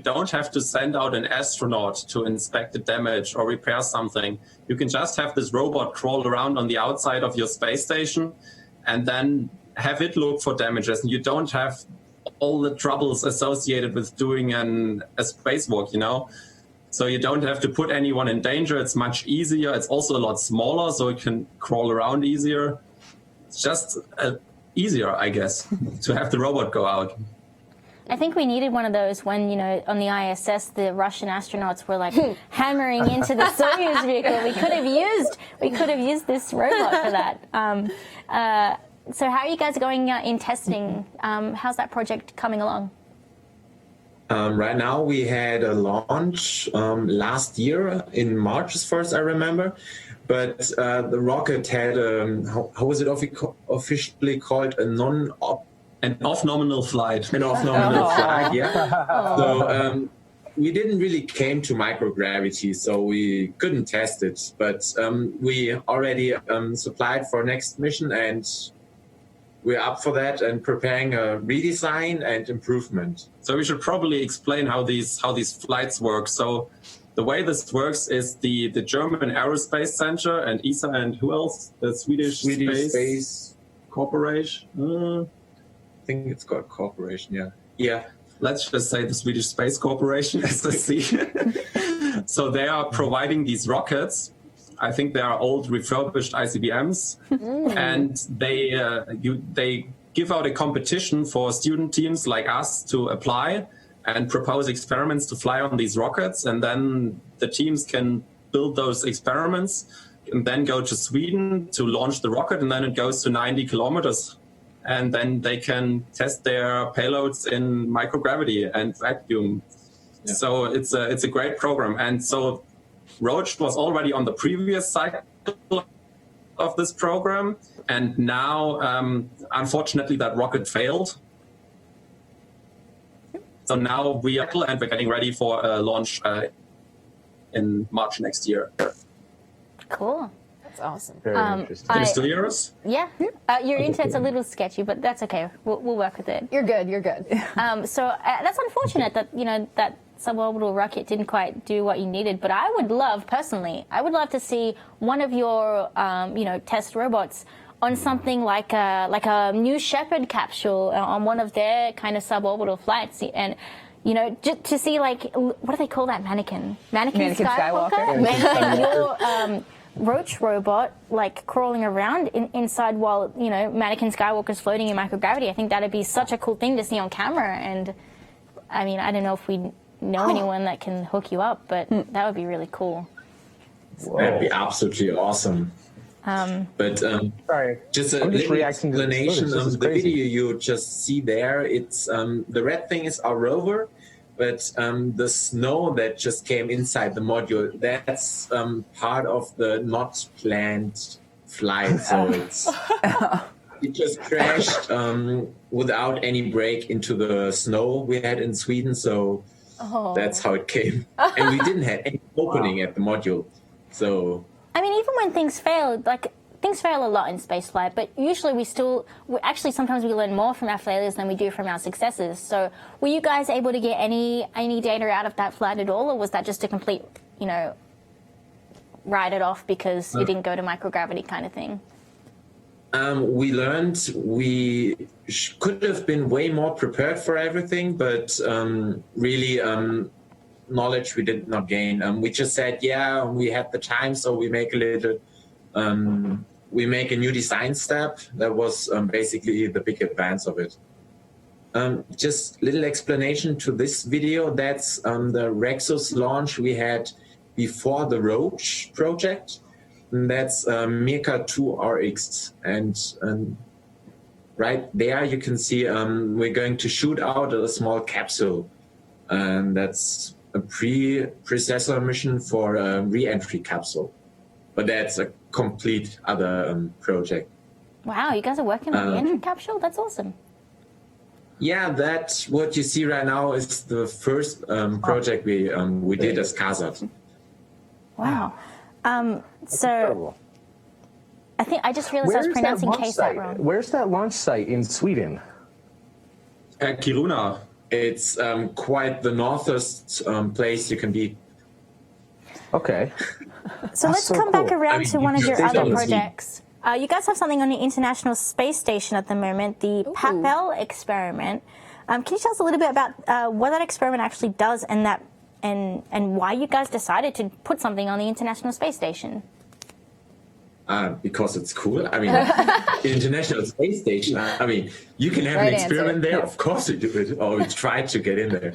[SPEAKER 8] don't have to send out an astronaut to inspect the damage or repair something. You can just have this robot crawl around on the outside of your space station and then have it look for damages. And you don't have all the troubles associated with doing a spacewalk, So you don't have to put anyone in danger. It's much easier. It's also a lot smaller, so it can crawl around easier. It's just easier, I guess, to have the robot go out.
[SPEAKER 1] I think we needed one of those when, on the ISS, the Russian astronauts were like hammering into the Soyuz vehicle. We could have used this robot for that. So how are you guys going in testing? How's that project coming along?
[SPEAKER 7] Right now, we had a launch last year in March, as far as I remember. But the rocket had, how was it officially called?
[SPEAKER 8] An off-nominal flight.
[SPEAKER 7] An off-nominal flight, yeah. So we didn't really came to microgravity, so we couldn't test it. But we already supplied for next mission, and we're up for that and preparing a redesign and improvement.
[SPEAKER 8] So we should probably explain how these flights work. So the way this works is the German Aerospace Center and ESA and who else? The Swedish Space Corporation.
[SPEAKER 7] I think it's called Corporation. Yeah. Yeah.
[SPEAKER 8] Let's just say the Swedish Space Corporation, SSC. So they are providing these rockets. I think they are old refurbished ICBMs, and they give out a competition for student teams like us to apply and propose experiments to fly on these rockets, and then the teams can build those experiments and then go to Sweden to launch the rocket, and then it goes to 90 kilometers, and then they can test their payloads in microgravity and vacuum. Yeah. So it's a great program, and so Roach was already on the previous cycle of this program, and now, unfortunately, that rocket failed. So now we are and we're getting ready for a launch in March next year.
[SPEAKER 1] Cool.
[SPEAKER 5] That's awesome.
[SPEAKER 4] Very interesting.
[SPEAKER 8] Can you still hear us?
[SPEAKER 1] Yeah. Your internet's a little sketchy, but that's okay. We'll work with it.
[SPEAKER 5] You're good. You're good.
[SPEAKER 1] So that's unfortunate that that suborbital rocket didn't quite do what you needed. But I would love, personally, to see one of your test robots on something like a New Shepard capsule on one of their kind of suborbital flights, and just to see, like, what do they call that mannequin Skywalker? And your Roach robot, like, crawling around inside while mannequin Skywalker's floating in microgravity. I think that'd be such a cool thing to see on camera. And I mean, I don't know if we know anyone that can hook you up, but that would be really cool.
[SPEAKER 7] That'd be absolutely awesome. But
[SPEAKER 4] Sorry,
[SPEAKER 7] just a little explanation of the video you just see there. It's the red thing is our rover, but the snow that just came inside the module, that's part of the not planned flight. So it just crashed without any break into the snow we had in Sweden. So that's how it came. And we didn't have any opening at the module. So
[SPEAKER 1] I mean, even when things fail, like, things fail a lot in spaceflight, but usually sometimes we learn more from our failures than we do from our successes. So were you guys able to get any data out of that flight at all, or was that just a complete, write it off because you didn't go to microgravity kind of thing?
[SPEAKER 7] We learned we could have been way more prepared for everything, but really knowledge we did not gain. We just said, yeah, we had the time, so we make a little, we make a new design step. That was basically the big advance of it. Just little explanation to this video. That's the Rexus launch we had before the Roach project. And that's Mecha 2 RX. And right there you can see we're going to shoot out a small capsule. And that's a pre-processor mission for a re-entry capsule. But that's a complete other project.
[SPEAKER 1] Wow, you guys are working on the re-entry capsule? That's awesome.
[SPEAKER 7] Yeah, that's what you see right now is the first project we did as KSat.
[SPEAKER 1] Wow. So I think I just realized I was pronouncing KSat wrong.
[SPEAKER 4] Where's that launch site in Sweden?
[SPEAKER 8] Kiruna.
[SPEAKER 7] It's quite the northest place you can be.
[SPEAKER 4] Okay.
[SPEAKER 1] So let's come back around to one of your other projects. You guys have something on the International Space Station at the moment, the PAPEL experiment. Can you tell us a little bit about what that experiment actually does and why you guys decided to put something on the International Space Station?
[SPEAKER 7] Because it's cool. I mean, International Space Station, I mean, you can have an experiment there. Of course we do it, or we try to get in there.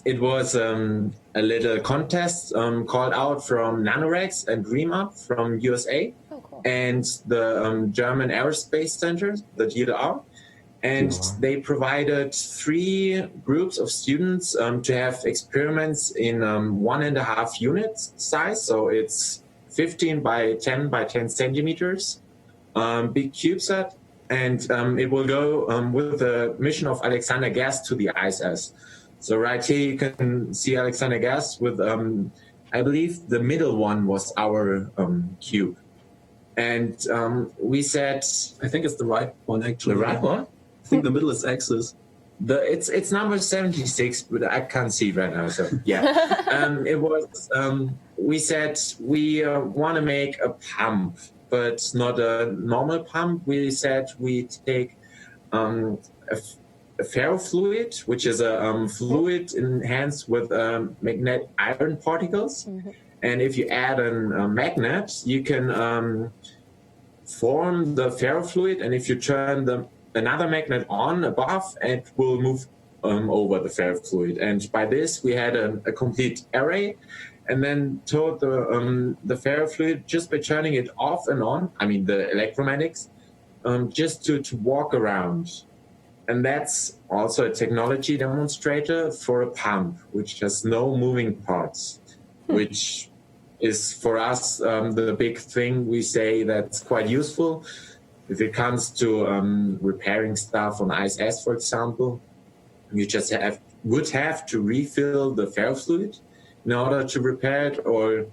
[SPEAKER 7] It was a little contest called out from NanoRex and DreamUp from USA and the German Aerospace Center, the GDR. and they provided 3 groups of students to have experiments in 1.5 units size. So it's 15 by 10 by 10 centimeters, big CubeSat, and it will go with the mission of Alexander Gerst to the ISS. So right here you can see Alexander Gerst with, I believe the middle one was our cube. And we said,
[SPEAKER 8] I think it's the right one, actually.
[SPEAKER 7] the right one?
[SPEAKER 8] I think the middle is Axis.
[SPEAKER 7] It's number 76, but I can't see right now. So yeah, it was. We said we want to make a pump, but not a normal pump. We said we take a ferrofluid, which is a fluid enhanced with magnetic iron particles, and if you add a magnet, you can form the ferrofluid, and if you turn another magnet on above, it will move over the ferrofluid. And by this, we had a complete array, and then towed the ferrofluid just by turning it off and on, I mean the electromagnetics, just to walk around. And that's also a technology demonstrator for a pump, which has no moving parts, which is for us the big thing we say that's quite useful. If it comes to repairing stuff on ISS, for example, you just would have to refill the ferrofluid in order to repair it, or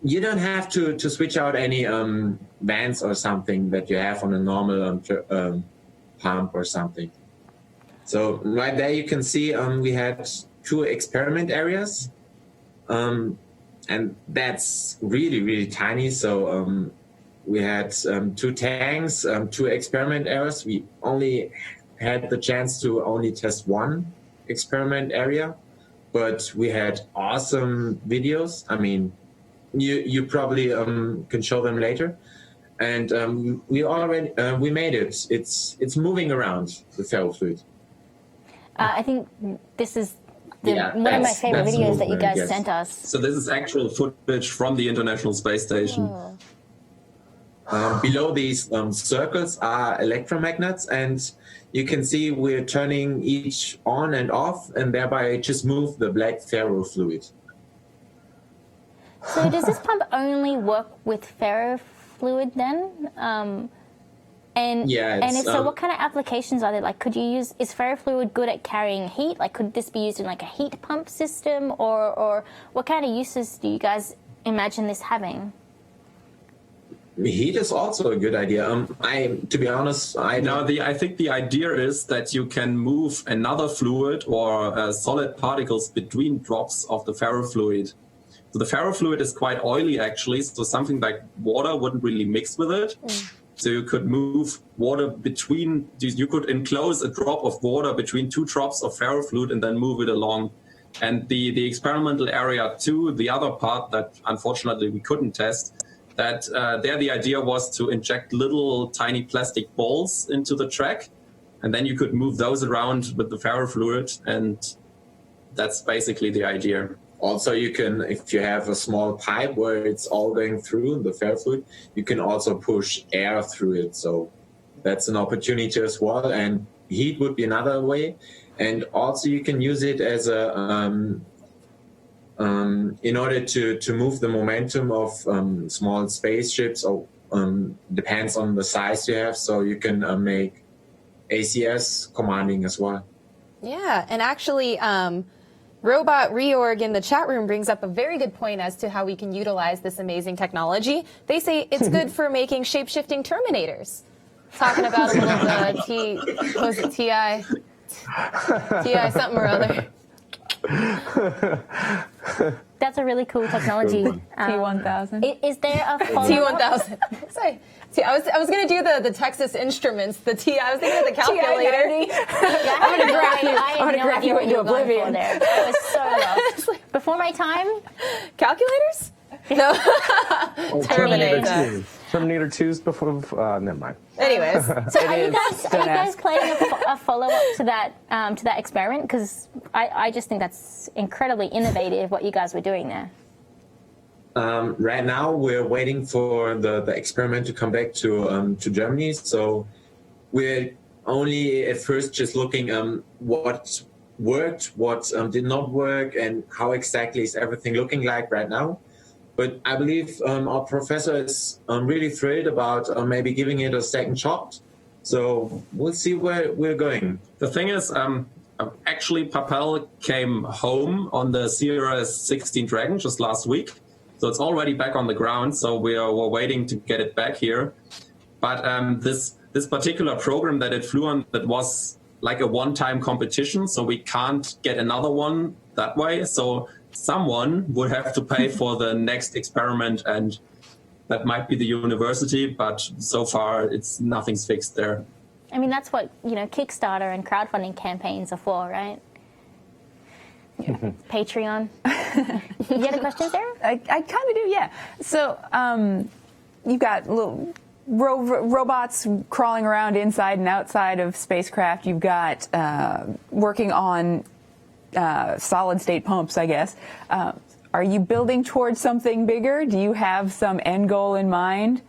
[SPEAKER 7] you don't have to switch out any bands or something that you have on a normal pump or something. So right there you can see we had 2 experiment areas, and that's really, really tiny. So we had 2 tanks, 2 experiment areas. We only had the chance to only test 1 experiment area, but we had awesome videos. I mean, you probably can show them later. And we made it. It's moving around the ferrofluid.
[SPEAKER 1] I think this is one of my favorite videos that you guys sent us.
[SPEAKER 8] So this is actual footage from the International Space Station.
[SPEAKER 1] Oh.
[SPEAKER 7] Below these circles are electromagnets, and you can see we're turning each on and off, and thereby just move the black ferrofluid.
[SPEAKER 1] So does this pump only work with ferrofluid then? And if so, what kind of applications are there? Like, is ferrofluid good at carrying heat? Like, could this be used in like a heat pump system, or what kind of uses do you guys imagine this having?
[SPEAKER 7] Heat is also a good idea. To be honest, I
[SPEAKER 8] think the idea is that you can move another fluid or solid particles between drops of the ferrofluid. So the ferrofluid is quite oily, actually, so something like water wouldn't really mix with it. So you could move water between, you could enclose a drop of water between 2 drops of ferrofluid and then move it along. And the experimental area 2, the other part that unfortunately we couldn't test, that there the idea was to inject little tiny plastic balls into the track, and then you could move those around with the ferrofluid, and that's basically the idea.
[SPEAKER 7] Also, you can, if you have a small pipe where it's all going through the ferrofluid, you can also push air through it. So that's an opportunity as well. And heat would be another way. And also you can use it as a in order to move the momentum of small spaceships, or depends on the size you have. So you can make ACS commanding as well.
[SPEAKER 5] Yeah, and actually, Robot Reorg in the chat room brings up a very good point as to how we can utilize this amazing technology. They say it's good for making shape-shifting Terminators. Talking about a little TI something or other.
[SPEAKER 1] That's a really cool technology.
[SPEAKER 3] T1000.
[SPEAKER 1] Is there a follow-up?
[SPEAKER 5] T1000. Sorry. I was going to do the Texas Instruments, the TI. I was thinking of the calculator.
[SPEAKER 1] I'm going to grab you into oblivion. There. I was so lost. Before my time?
[SPEAKER 5] Calculators? No.
[SPEAKER 4] Terminator 2's before. Never mind.
[SPEAKER 5] Anyways,
[SPEAKER 1] so are you guys planning a follow-up to that experiment? Because I just think that's incredibly innovative what you guys were doing there.
[SPEAKER 7] Right now, we're waiting for the experiment to come back to Germany. So we're only at first just looking what worked, what did not work, and how exactly is everything looking like right now. But I believe our professor is really thrilled about maybe giving it a second shot. So we'll see where we're going.
[SPEAKER 8] The thing is, actually, Papel came home on the CRS-16 Dragon just last week. So it's already back on the ground. So we're waiting to get it back here. But this particular program that it flew on, that was like a one-time competition. So we can't get another one that way. So someone would have to pay for the next experiment, and that might be the university, but so far nothing's fixed there.
[SPEAKER 1] I mean, that's what, Kickstarter and crowdfunding campaigns are for, right? Yeah. Patreon. You had a question, Sarah?
[SPEAKER 3] I kind of do, yeah. So you've got little robots crawling around inside and outside of spacecraft. You've got working on solid state pumps, I guess. Are you building towards something bigger? Do you have some end goal in mind?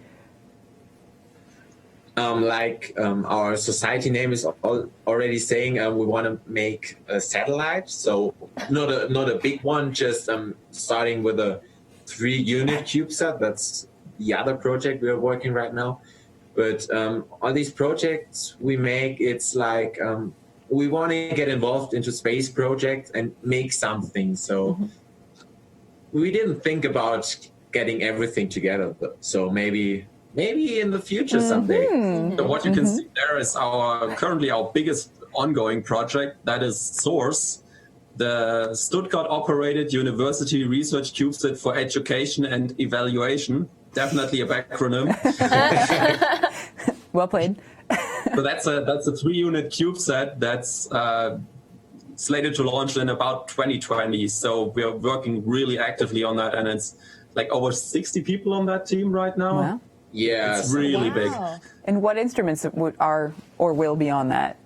[SPEAKER 7] Our society name is already saying, we want to make a satellite. So not a big one, just starting with a 3-unit CubeSat. That's the other project we are working right now. But all these projects we make, it's like we want to get involved into space projects and make something. So we didn't think about getting everything together. So maybe in the future someday.
[SPEAKER 8] So what you can see there is currently our biggest ongoing project, that is SOURCE, the Stuttgart-operated University Research CubeSat for Education and Evaluation. Definitely a backronym.
[SPEAKER 3] Well played.
[SPEAKER 8] So that's a 3-unit CubeSat that's slated to launch in about 2020. So we are working really actively on that, and it's like over 60 people on that team right now.
[SPEAKER 3] Wow.
[SPEAKER 7] Yeah,
[SPEAKER 8] it's really big.
[SPEAKER 3] And what instruments are or will be on that?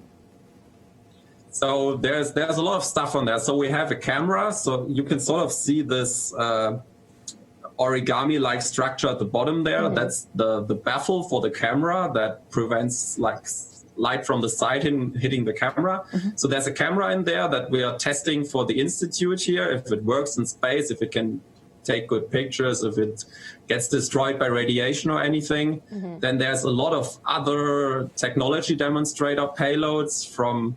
[SPEAKER 8] So there's a lot of stuff on there. So we have a camera, so you can sort of see this origami-like structure at the bottom there. That's the baffle for the camera that prevents light from the side hitting the camera. So there's a camera in there that we are testing for the institute here, if it works in space, if it can take good pictures, if it gets destroyed by radiation or anything. Then there's a lot of other technology demonstrator payloads from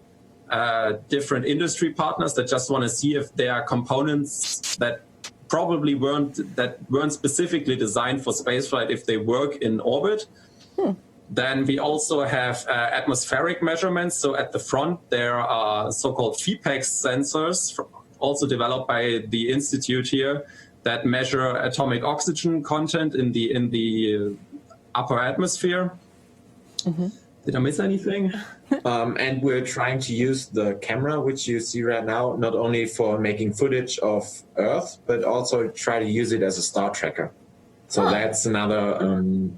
[SPEAKER 8] different industry partners that just want to see if there are components that probably weren't specifically designed for spaceflight if they work in orbit. Then we also have atmospheric measurements. So at the front there are so-called FIPEX sensors, also developed by the institute here, that measure atomic oxygen content in the upper atmosphere. Did I miss anything?
[SPEAKER 7] And we're trying to use the camera, which you see right now, not only for making footage of Earth, but also try to use it as a star tracker. So that's another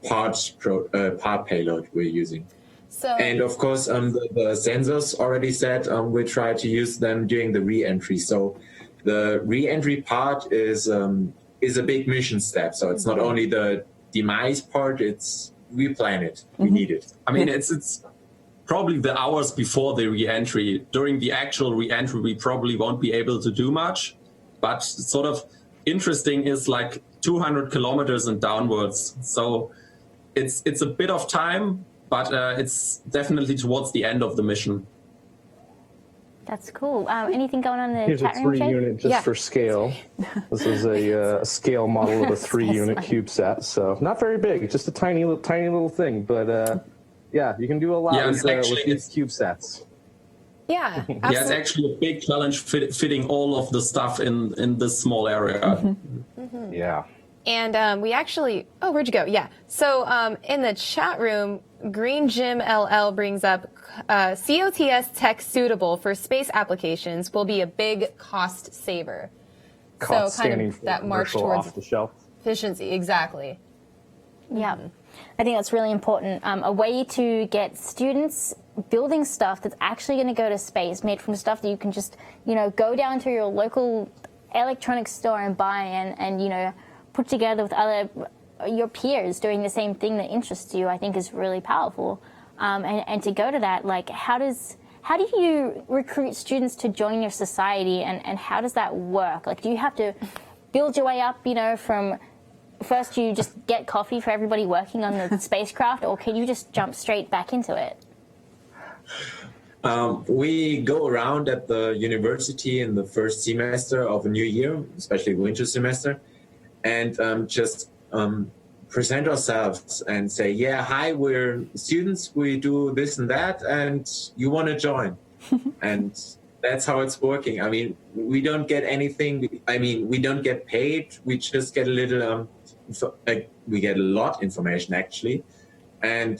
[SPEAKER 7] part payload we're using.
[SPEAKER 5] So,
[SPEAKER 7] and of course, the sensors already said we try to use them during the re-entry. So the re-entry part is a big mission step. So it's not only the demise part; we plan it, we need it.
[SPEAKER 8] I mean, it's probably the hours before the re-entry. During the actual re-entry, we probably won't be able to do much. But sort of interesting is like 200 kilometers and downwards. So it's a bit of time, but it's definitely towards the end of the mission.
[SPEAKER 1] That's cool. Anything going on in the
[SPEAKER 4] Here's
[SPEAKER 1] chat
[SPEAKER 4] a
[SPEAKER 1] room, Jake?
[SPEAKER 4] 3-unit just for scale. This is a scale model of a 3-unit CubeSat, so not very big, just a tiny little thing. But yeah, you can do a lot with these CubeSats.
[SPEAKER 5] yeah, absolutely.
[SPEAKER 8] Yeah, it's actually a big challenge fitting all of the stuff in this small area.
[SPEAKER 4] Yeah.
[SPEAKER 5] And we actually, where'd you go? Yeah. So in the chat room, Green Jim LL brings up COTS tech suitable for space applications will be a big cost saver.
[SPEAKER 4] Cost
[SPEAKER 5] so kind
[SPEAKER 4] standing
[SPEAKER 5] of
[SPEAKER 4] for
[SPEAKER 5] that march
[SPEAKER 4] commercial
[SPEAKER 5] towards
[SPEAKER 4] off the shelf.
[SPEAKER 5] efficiency. Exactly.
[SPEAKER 1] Yeah, I think that's really important. A way to get students building stuff that's actually going to go to space, made from stuff that you can just, go down to your local electronics store and buy and put together with your peers doing the same thing that interests you, I think is really powerful. and to go to that, like how do you recruit students to join your society, and how does that work? Like, do you have to build your way up, you know, from first you just get coffee for everybody working on the spacecraft, or can you just jump straight back into it?
[SPEAKER 7] We go around at the university in the first semester of a new year, especially winter semester, and just present ourselves and say, yeah, hi, we're students, we do this and that, and you want to join. And that's how it's working. I mean, we don't get anything. I mean, we don't get paid. We just get a little, we get a lot of information, actually. And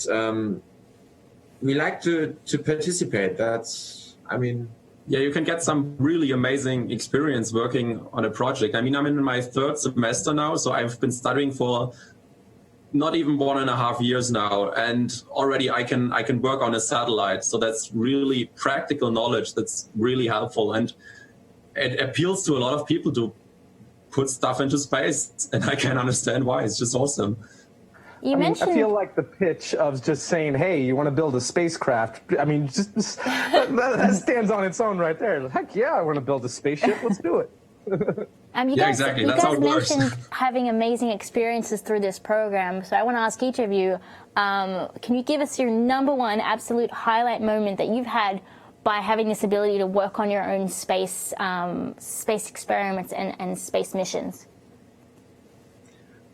[SPEAKER 7] we like to participate. That's, I mean...
[SPEAKER 8] Yeah, you can get some really amazing experience working on a project. I mean, I'm in my third semester now, so I've been studying for not even 1.5 years now, and already I can work on a satellite. So that's really practical knowledge that's really helpful, and it appeals to a lot of people to put stuff into space, and I can understand why. It's just awesome.
[SPEAKER 4] I feel like the pitch of just saying, hey, you want to build a spacecraft? I mean, just that stands on its own right there. Heck yeah, I want to build a spaceship. Let's do it.
[SPEAKER 1] You
[SPEAKER 8] yeah,
[SPEAKER 1] guys,
[SPEAKER 8] exactly.
[SPEAKER 1] You
[SPEAKER 8] That's
[SPEAKER 1] guys
[SPEAKER 8] how it works.
[SPEAKER 1] mentioned having amazing experiences through this program. So I want to ask each of you, can you give us your #1 absolute highlight moment that you've had by having this ability to work on your own space experiments and space missions?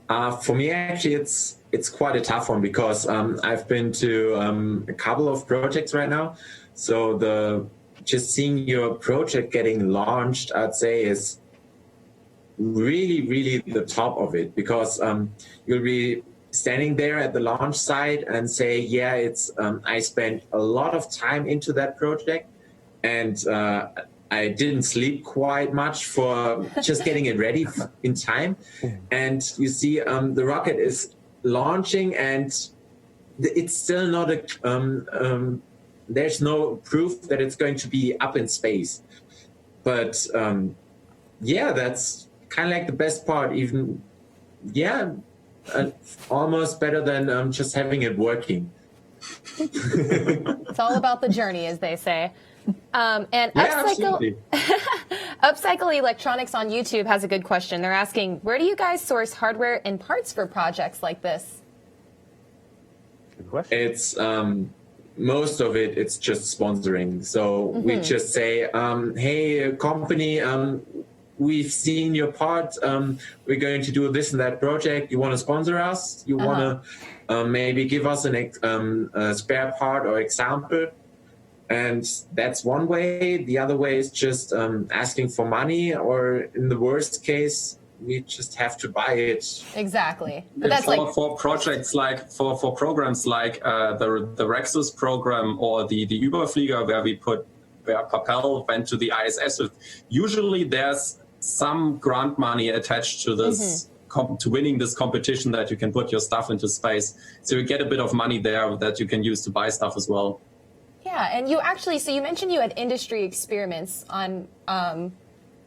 [SPEAKER 7] For me, actually, it's quite a tough one because I've been to a couple of projects right now. So just seeing your project getting launched, I'd say, is really, really the top of it, because you'll be standing there at the launch site and say, yeah, it's I spent a lot of time into that project, and I didn't sleep quite much for just getting it ready in time. And you see the rocket is launching, and it's still not there's no proof that it's going to be up in space. But yeah, that's kind of like the best part, even, yeah, almost better than just having it working.
[SPEAKER 5] It's all about the journey, as they say. And
[SPEAKER 8] Yeah, absolutely.
[SPEAKER 5] Upcycle Electronics on YouTube has a good question. They're asking, where do you guys source hardware and parts for projects like this?
[SPEAKER 4] Good question.
[SPEAKER 7] It's most of it, it's just sponsoring. So we just say, hey, company, we've seen your part. We're going to do this and that project. You want to sponsor us? You want to maybe give us a spare part or example? And that's one way. The other way is just asking for money, or in the worst case, we just have to buy it.
[SPEAKER 5] Exactly. But that's
[SPEAKER 8] for projects like for programs like the Rexus program or the Überflieger, where Papel went to the ISS with, usually there's some grant money attached to this to winning this competition that you can put your stuff into space. So you get a bit of money there that you can use to buy stuff as well.
[SPEAKER 5] Yeah, and you actually, so you mentioned you had industry experiments on on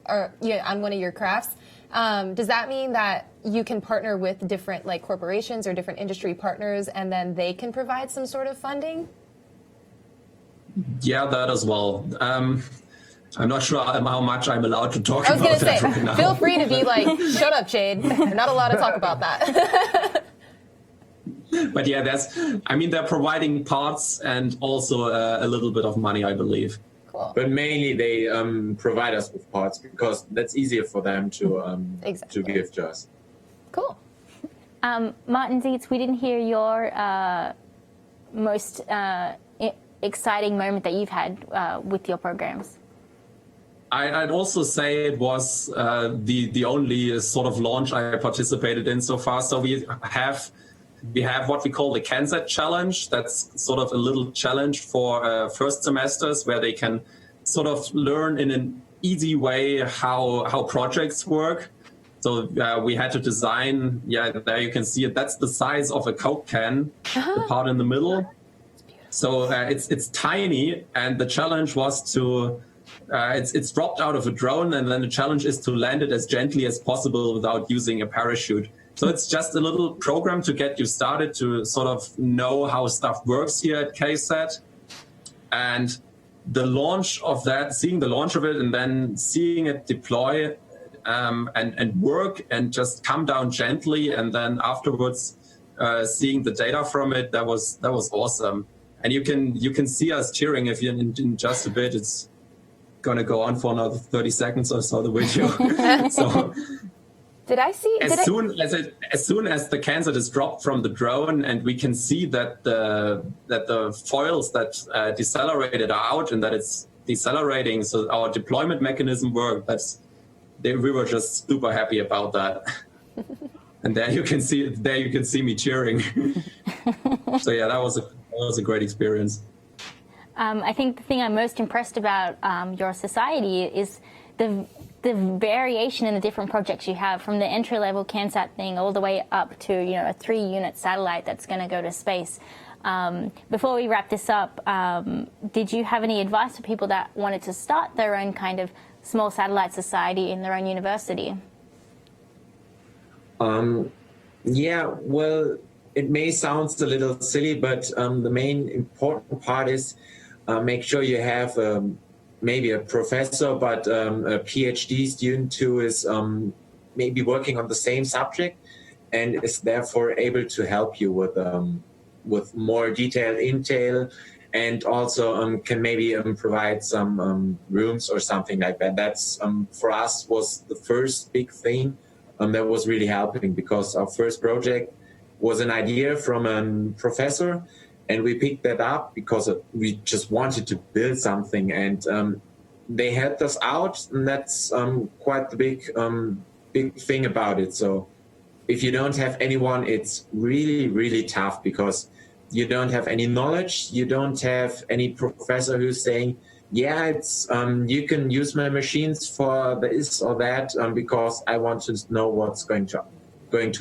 [SPEAKER 5] one of your crafts. Does that mean that you can partner with different like corporations or different industry partners, and then they can provide some sort of funding?
[SPEAKER 8] Yeah, that as well. I'm not sure how much I'm allowed to talk
[SPEAKER 5] I was
[SPEAKER 8] about
[SPEAKER 5] going to
[SPEAKER 8] that
[SPEAKER 5] say,
[SPEAKER 8] right now.
[SPEAKER 5] feel free to be like, shut up, Jade. You're not allowed to talk about that.
[SPEAKER 8] But yeah, they're providing parts and also a little bit of money, I believe.
[SPEAKER 5] Cool.
[SPEAKER 7] But mainly they provide us with parts because that's easier for them to give to us.
[SPEAKER 5] Cool.
[SPEAKER 1] Martin Zietz, we didn't hear your most exciting moment that you've had with your programs.
[SPEAKER 8] I'd also say it was the only sort of launch I participated in so far. So we have what we call the KSat challenge. That's sort of a little challenge for first semesters where they can sort of learn in an easy way how projects work. So we had to design, there you can see it. That's the size of a Coke can, the part in the middle. So it's tiny, and the challenge was to, it's dropped out of a drone, and then the challenge is to land it as gently as possible without using a parachute. So it's just a little program to get you started to sort of know how stuff works here at KSat. And the launch of that, seeing the launch of it and then seeing it deploy and work and just come down gently, and then afterwards seeing the data from it, that was awesome. And you can see us cheering if you in just a bit. It's going to go on for another 30 seconds or so, the video. So as soon as the KSat is dropped from the drone and we can see that the foils that decelerated are out and that it's decelerating, so our deployment mechanism worked, we were just super happy about that. And there you can see me cheering. So yeah, that was a great experience.
[SPEAKER 1] I think the thing I'm most impressed about your society is the variation in the different projects you have, from the entry-level KSat thing all the way up to a 3-unit satellite that's going to go to space. Before we wrap this up, did you have any advice for people that wanted to start their own kind of small satellite society in their own university?
[SPEAKER 7] Yeah, well, it may sound a little silly, but the main important part is make sure you have maybe a professor, but a PhD student who is maybe working on the same subject and is therefore able to help you with more detailed intel, and also can maybe provide some rooms or something like that. That's for us was the first big thing that was really helping, because our first project was an idea from a professor, and we picked that up because we just wanted to build something, and they helped us out, and that's quite the big thing about it. So if you don't have anyone, it's really, really tough, because you don't have any knowledge, you don't have any professor who's saying, yeah, it's you can use my machines for this or that, because I want to know what's going to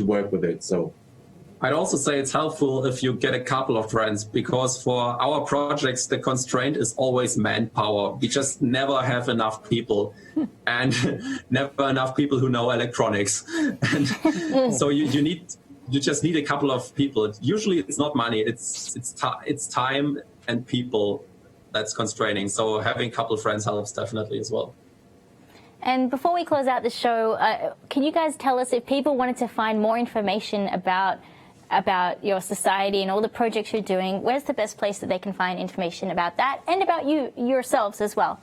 [SPEAKER 7] work with it. So
[SPEAKER 8] I'd also say it's helpful if you get a couple of friends, because for our projects, the constraint is always manpower. We just never have enough people, and never enough people who know electronics. And so you just need a couple of people. Usually it's not money, it's time and people that's constraining. So having a couple of friends helps definitely as well.
[SPEAKER 1] And before we close out the show, can you guys tell us, if people wanted to find more information about your society and all the projects you're doing, where's the best place that they can find information about that and about you yourselves as well?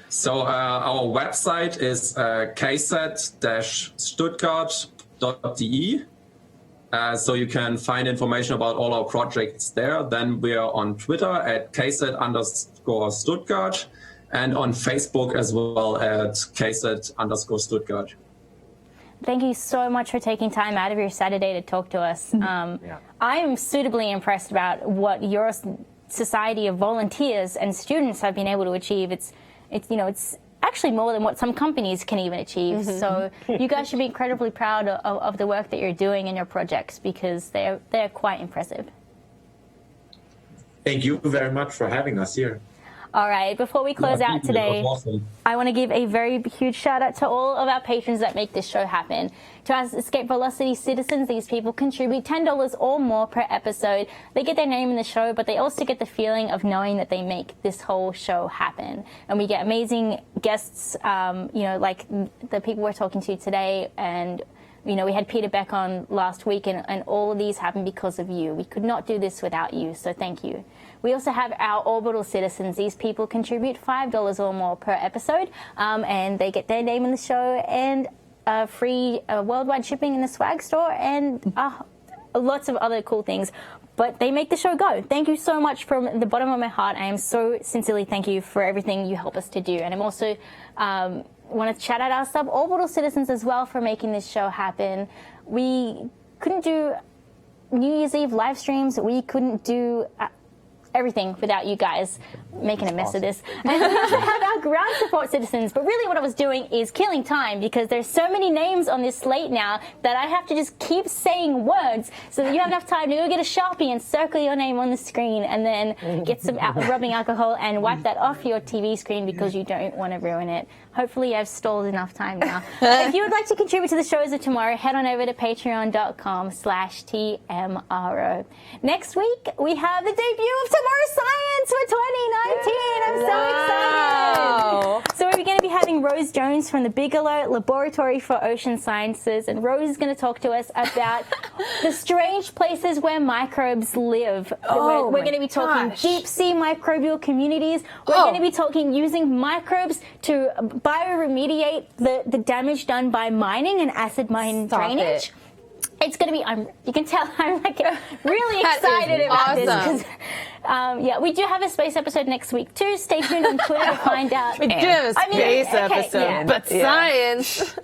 [SPEAKER 8] So our website is ksat-stuttgart.de. So you can find information about all our projects there. Then we are on Twitter at KSat_Stuttgart, and on Facebook as well at KSat_Stuttgart.
[SPEAKER 1] Thank you so much for taking time out of your Saturday to talk to us. I am suitably impressed about what your society of volunteers and students have been able to achieve. It's actually more than what some companies can even achieve. So you guys should be incredibly proud of the work that you're doing in your projects, because they're quite impressive.
[SPEAKER 7] Thank you very much for having us here.
[SPEAKER 1] All right, before we close out today,
[SPEAKER 8] awesome.
[SPEAKER 1] I want to give a very huge shout out to all of our patrons that make this show happen. To our Escape Velocity citizens, these people contribute $10 or more per episode. They get their name in the show, but they also get the feeling of knowing that they make this whole show happen. And we get amazing guests, like the people we're talking to today, and we had Peter Beck on last week, and all of these happen because of you. We could not do this without you, so thank you. We also have our orbital citizens. These people contribute $5 or more per episode, and they get their name in the show, and free worldwide shipping in the swag store, and lots of other cool things. But they make the show go. Thank you so much from the bottom of my heart. I am so sincerely thank you for everything you help us to do. And I'm also want to shout out our suborbital citizens as well for making this show happen. We couldn't do New Year's Eve live streams. We couldn't do everything without you guys making a mess of this. And we also have our ground support support citizens, but really what I was doing is killing time because there's so many names on this slate now that I have to just keep saying words so that you have enough time to go get a Sharpie and circle your name on the screen and then get some rubbing alcohol and wipe that off your TV screen because you don't want to ruin it. Hopefully I've stalled enough time now. If you would like to contribute to the shows of tomorrow, head on over to patreon.com/TMRO. Next week, we have the debut of Tomorrow Science for 2019. I'm so excited. So we're going to be having Rose Jones from the Bigelow Laboratory for Ocean Sciences, and Rose is going to talk to us about the strange places where microbes live. We're going to be talking deep sea microbial communities. We're going to be talking using microbes to bioremediate the damage done by mining and acid mine drainage. It's going to be, you can tell I'm like really excited about this because, we do have a space episode next week too. Stay tuned on Twitter to find out.
[SPEAKER 5] We do have a space episode, but science.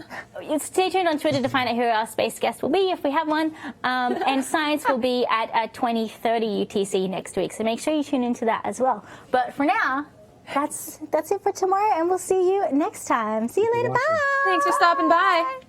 [SPEAKER 1] Stay tuned on Twitter to find out who our space guest will be if we have one. And science will be at 20:30 UTC next week. So make sure you tune into that as well. But for now, that's it for tomorrow, and we'll see you next time. See you later. Bye.
[SPEAKER 5] Thanks for stopping by.